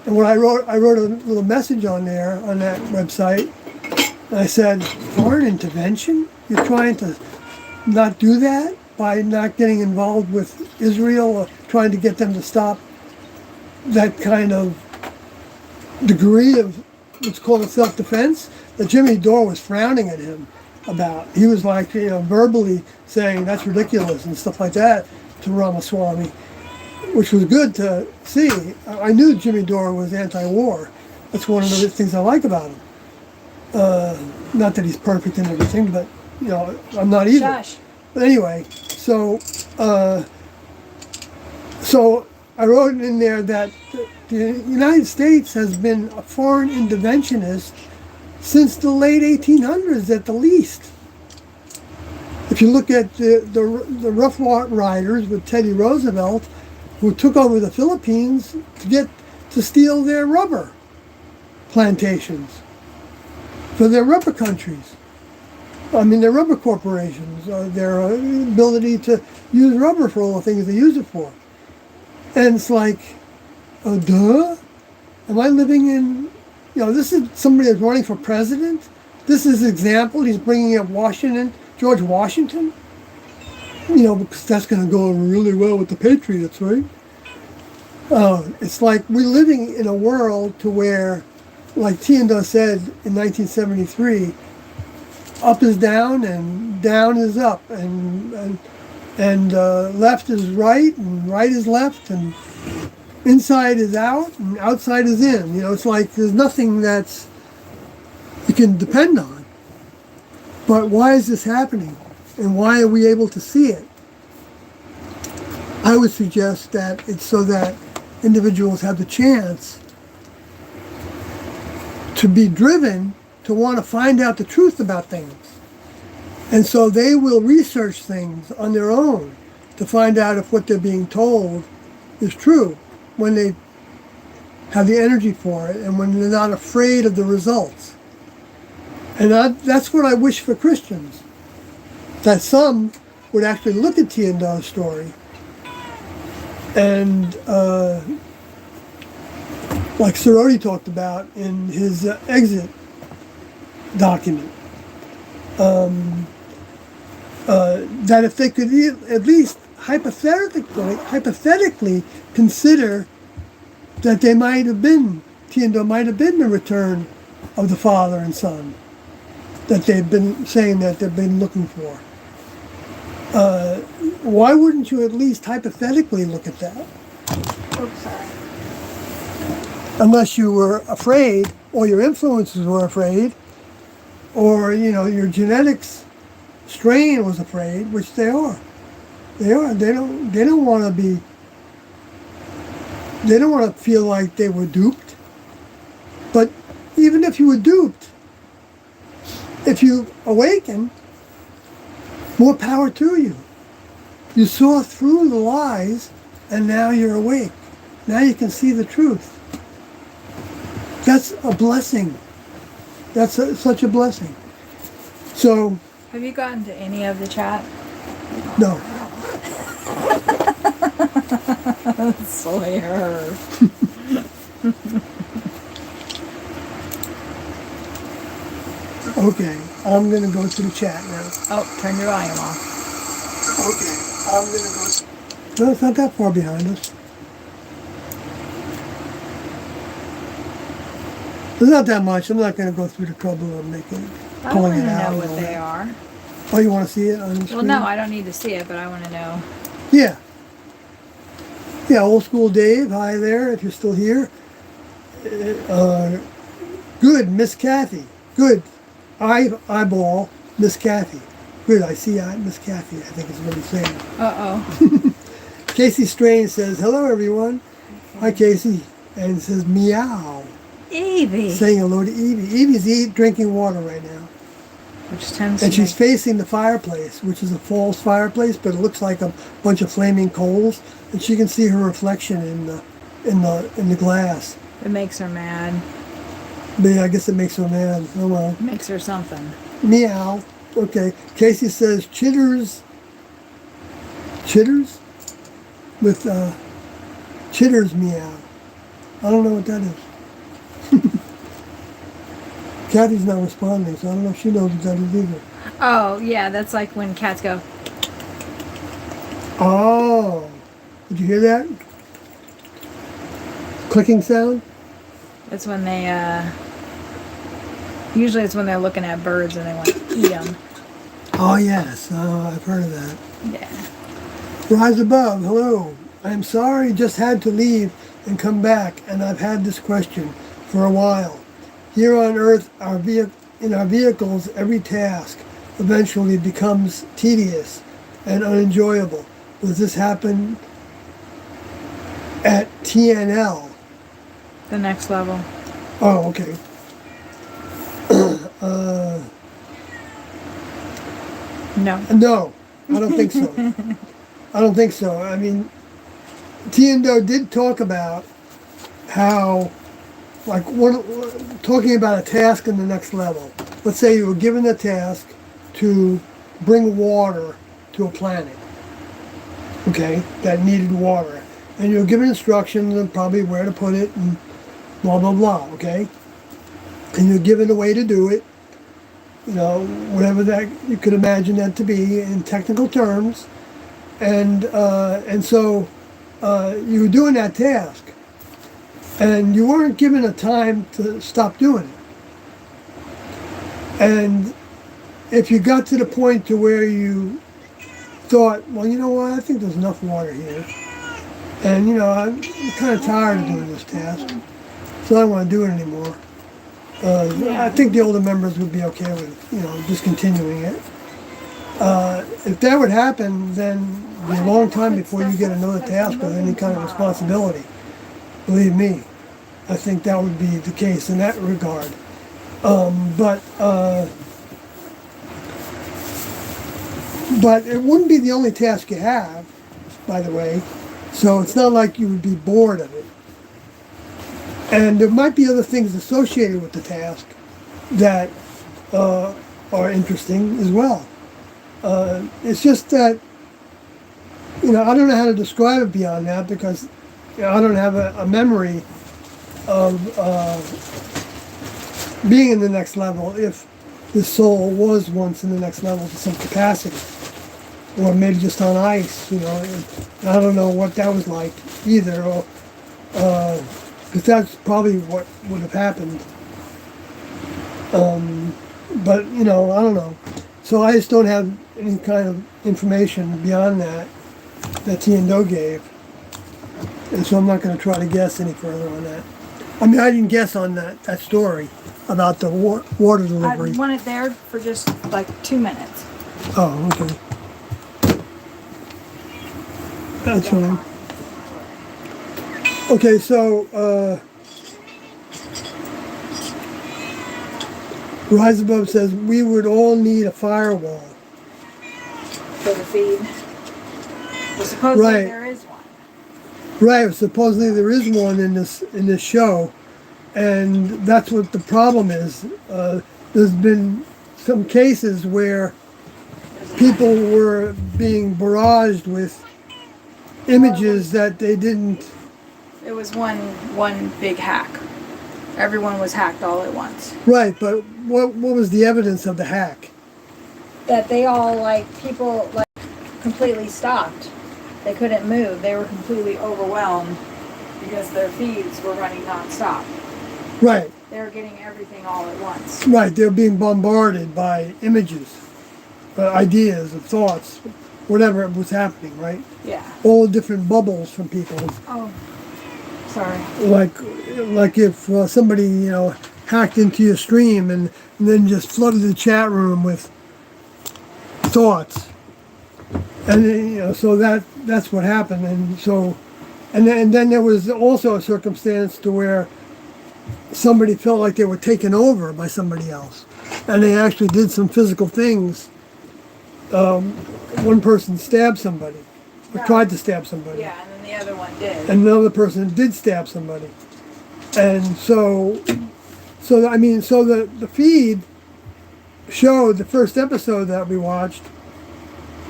And when I wrote a little message on there, on that website, and I said, foreign intervention? You're trying to not do that by not getting involved with Israel or trying to get them to stop that kind of degree of what's called a self-defense? That Jimmy Dore was frowning at him about. He was like, you know, verbally saying that's ridiculous and stuff like that to Ramaswamy, which was good to see. I knew Jimmy Dore was anti-war. That's one of the things I like about him. Not that he's perfect and everything, but, you know, I'm not either. Shush. But anyway, so I wrote in there that the United States has been a foreign interventionist since the late 1800s at the least. If you look at the Rough Riders with Teddy Roosevelt, who took over the Philippines to steal their rubber plantations for their rubber countries. I mean, their rubber corporations, their ability to use rubber for all the things they use it for. And it's like, oh, duh? Am I living in, you know, this is somebody that's running for president? This is example. He's bringing up George Washington. You know, because that's going to go really well with the Patriots, right? It's like we're living in a world to where, like Tiendo said in 1973, up is down and down is up, and left is right and right is left, and inside is out and outside is in. You know, it's like there's nothing that's you can depend on. But why is this happening? And why are we able to see it? I would suggest that it's so that individuals have the chance to be driven to want to find out the truth about things. And so they will research things on their own to find out if what they're being told is true, when they have the energy for it and when they're not afraid of the results. And that's what I wish for Christians, that some would actually look at Tiendo's story and like Cerrone talked about in his exit document, that if they could at least hypothetically consider that they might have been, Tiendo might have been the return of the Father and Son that they've been saying that they've been looking for. Why wouldn't you at least hypothetically look at that? Oops, sorry. Unless you were afraid, or your influences were afraid, or, you know, your genetics strain was afraid, which they are. They are. They don't want to be. They don't want to feel like they were duped. But even if you were duped, if you awaken, more power to you. You saw through the lies, and now you're awake. Now you can see the truth. That's a blessing. That's such a blessing. So. Have you gotten to any of the chat? No. Slayer. Okay, I'm going to go to the chat now. Oh, turn your volume off. Okay, I'm going to go. No, it's not that far behind us. There's not that much. I'm not going to go through the trouble of pulling it out. I want to know what they are. Oh, you want to see it on the screen? Well, no, I don't need to see it, but I want to know. Yeah. Yeah, old school Dave. Hi there, if you're still here. Good, Miss Kathy. Good. Eyeball, Miss Kathy. Good, I see Miss Kathy, I think is what he's saying. Uh-oh. Casey Strange says, hello everyone. Hi Casey. And says meow. Evie. Saying hello to Evie. Evie's drinking water right now. Which tends And to she's make... facing the fireplace, which is a false fireplace, but it looks like a bunch of flaming coals. And she can see her reflection in the glass. It makes her mad. But yeah, I guess it makes her mad. Oh well. It makes her something. Meow. Okay. Casey says chitters. Chitters? With chitters meow. I don't know what that is. Kathy's not responding, so I don't know if she knows what that is either. Oh, yeah, that's like when cats go... Oh. Did you hear that? Clicking sound? That's when they, usually it's when they're looking at birds and they want to eat them. Oh, yes. I've heard of that. Yeah. Rise above. Hello. I'm sorry, just had to leave and come back, and I've had this question for a while. Here on Earth, in our vehicles, every task eventually becomes tedious and unenjoyable. Does this happen at TNL? The next level. Oh, okay. No. No, I don't think so. I don't think so. I mean, Tiendo did talk about how, like, talking about a task in the next level. Let's say you were given a task to bring water to a planet, okay, that needed water. And you were given instructions and probably where to put it and blah, blah, blah, okay? And you're given a way to do it, you know, whatever that you could imagine that to be in technical terms. And so you were doing that task. And you weren't given a time to stop doing it. And if you got to the point to where you thought, well, you know what, I think there's enough water here. And, you know, I'm kind of tired of doing this task, so I don't want to do it anymore. I think the older members would be okay with, you know, discontinuing it. If that would happen, then it'd be a long time before you get another task with any kind of responsibility. Believe me, I think that would be the case in that regard. But it wouldn't be the only task you have, by the way. So it's not like you would be bored of it. And there might be other things associated with the task that are interesting as well. It's just that, you know, I don't know how to describe it beyond that because, you know, I don't have a memory of being in the next level if the soul was once in the next level to some capacity. Or maybe just on ice, you know. I don't know what that was like either, or because that's probably what would have happened. But, you know, I don't know. So I just don't have any kind of information beyond that Tiendo gave. And so I'm not going to try to guess any further on that. I mean, I didn't guess on that story about the water delivery. I want it there for just like 2 minutes. Oh, okay. That's fine. Okay, so Rise Above says we would all need a firewall. For the feed. Well, supposedly Right. there is one. Right, supposedly there is one in this show, and that's what the problem is. There's been some cases where people were being barraged with images that they didn't. It was one big hack. Everyone was hacked all at once. Right, but what was the evidence of the hack? That they all, like, people, like, completely stopped. They couldn't move. They were completely overwhelmed because their feeds were running nonstop. Right. They were getting everything all at once. Right, they're being bombarded by images, ideas, and thoughts, whatever was happening, right? Yeah. All different bubbles from people. Oh, sorry. Like if somebody, hacked into your stream and then just flooded the chat room with thoughts. And so that's what happened. And so, and then there was also a circumstance to where somebody felt like they were taken over by somebody else, and they actually did some physical things. One person stabbed somebody, or tried to stab somebody. Yeah, and then the other one did. And another person did stab somebody. And so the feed showed the first episode that we watched.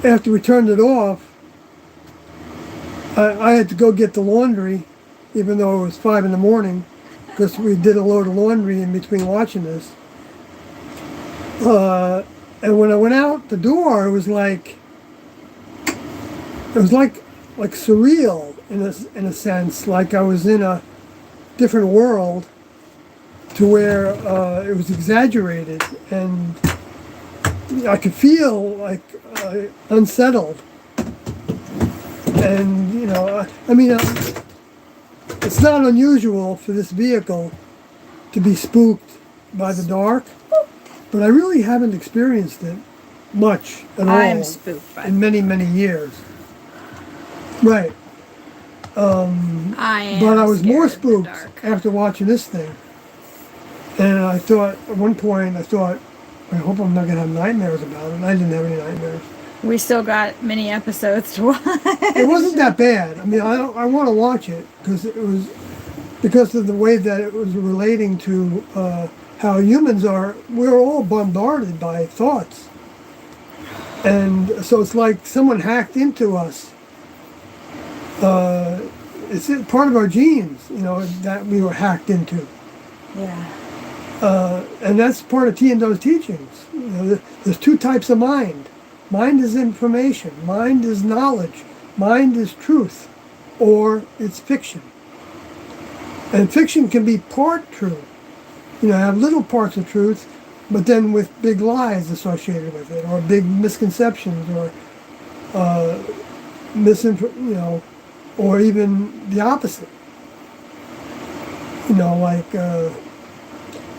After we turned it off, I had to go get the laundry, even though it was 5 a.m, because we did a load of laundry in between watching this. And when I went out the door, it was like surreal in a sense, like I was in a different world, to where it was exaggerated, and I could feel like unsettled. And it's not unusual for this vehicle to be spooked by the dark, but I really haven't experienced it much at all. I'm spooked by in many years. Right. I am. But I was more scared of the spooked dark. after watching this thing. And I thought, at one point, I hope I'm not going to have nightmares about it. I didn't have any nightmares. We still got many episodes to watch. It wasn't that bad. I mean, I want to watch it because of the way that it was relating to how humans are. We're all bombarded by thoughts. And so it's like someone hacked into us. It's part of our genes, that we were hacked into. Yeah. And that's part of Tiendo's teachings. There's two types of mind. Mind is information. Mind is knowledge. Mind is truth, or it's fiction. And fiction can be part true. Have little parts of truth, but then with big lies associated with it, or big misconceptions, or or even the opposite. Like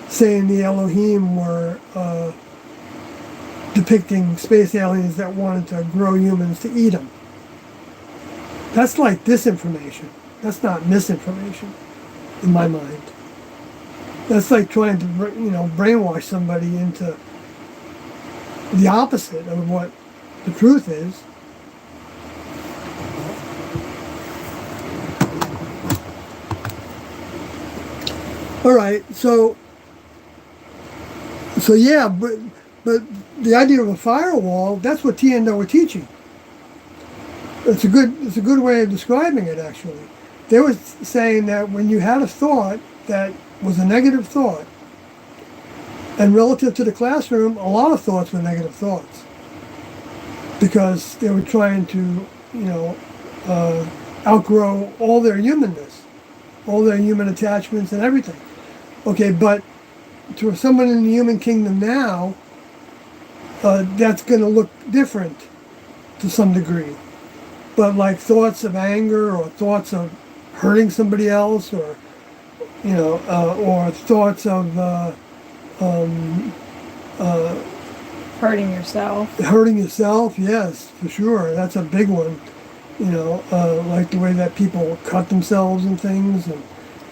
saying the Elohim were depicting space aliens that wanted to grow humans to eat them. That's like disinformation. That's not misinformation, in my mind. That's like trying to, brainwash somebody into the opposite of what the truth is. All right, so yeah, but the idea of a firewall, that's what Tiendo were teaching. It's a good way of describing it, actually. They were saying that when you had a thought that was a negative thought, and relative to the classroom, a lot of thoughts were negative thoughts, because they were trying to, outgrow all their humanness, all their human attachments and everything. Okay, but to someone in the human kingdom now, that's going to look different to some degree. But like thoughts of anger, or thoughts of hurting somebody else, or or thoughts of Hurting yourself. Hurting yourself, yes, for sure. That's a big one. Like the way that people cut themselves and things,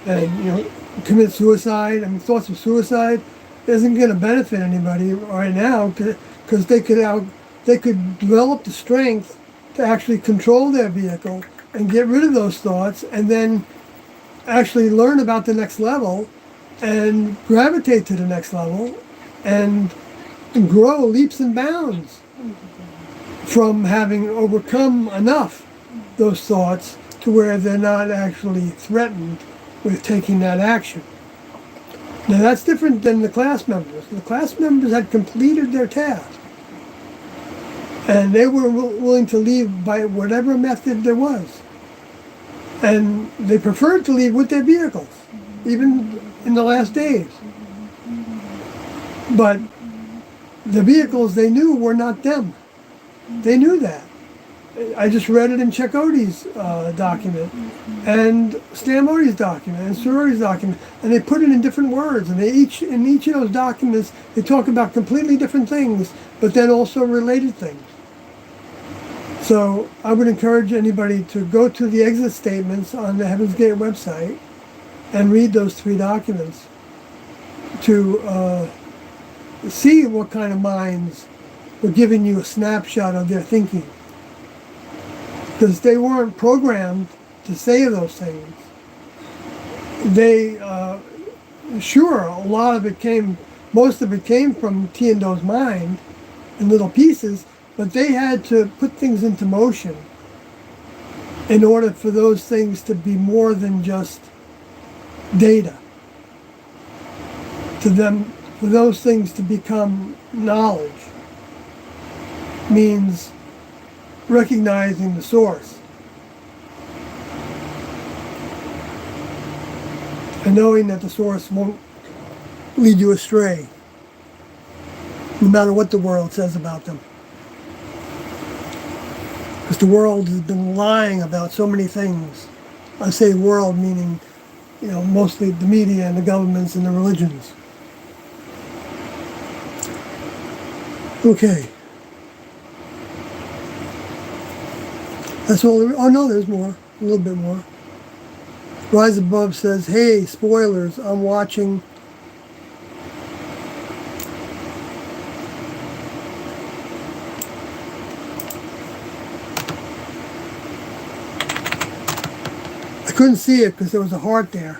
and commit suicide. I mean, thoughts of suicide isn't going to benefit anybody right now, because they could develop the strength to actually control their vehicle and get rid of those thoughts, and then actually learn about the next level and gravitate to the next level and grow leaps and bounds from having overcome enough those thoughts to where they're not actually threatened with taking that action. Now that's different than the class members. The class members had completed their task, and they were willing to leave by whatever method there was. And they preferred to leave with their vehicles, even in the last days. But the vehicles they knew were not them. They knew that. I just read it in Chakotay's document, and Stan Modi's document, and Sorority's document, and they put it in different words, and in each of those documents they talk about completely different things, but then also related things. So I would encourage anybody to go to the exit statements on the Heaven's Gate website and read those 3 documents to see what kind of minds were giving you a snapshot of their thinking. Because they weren't programmed to say those things. They, sure, most of it came from Tiando's mind in little pieces, but they had to put things into motion in order for those things to be more than just data. For those things to become knowledge means recognizing the source and knowing that the source won't lead you astray, no matter what the world says about them. Because the world has been lying about so many things. I say world meaning, mostly the media and the governments and the religions. Okay. That's all. Oh no, there's more. A little bit more. Rise Above says, "Hey, spoilers. I'm watching." I couldn't see it because there was a heart there.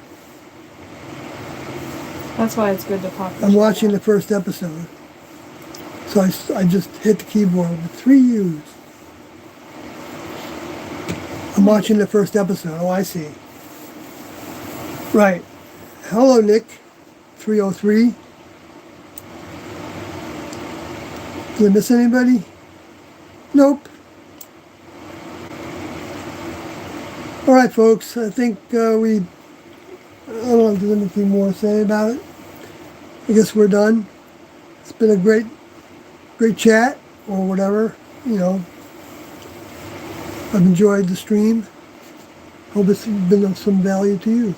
That's why it's good to pop. I'm watching the first episode, so I just hit the keyboard with 3 U's. I'm watching the first episode. Oh, I see. Right. Hello, Nick. 303. Did I miss anybody? Nope. All right, folks. I think I don't know if there's anything more to say about it. I guess we're done. It's been a great chat or whatever, I've enjoyed the stream. Hope it's been of some value to you.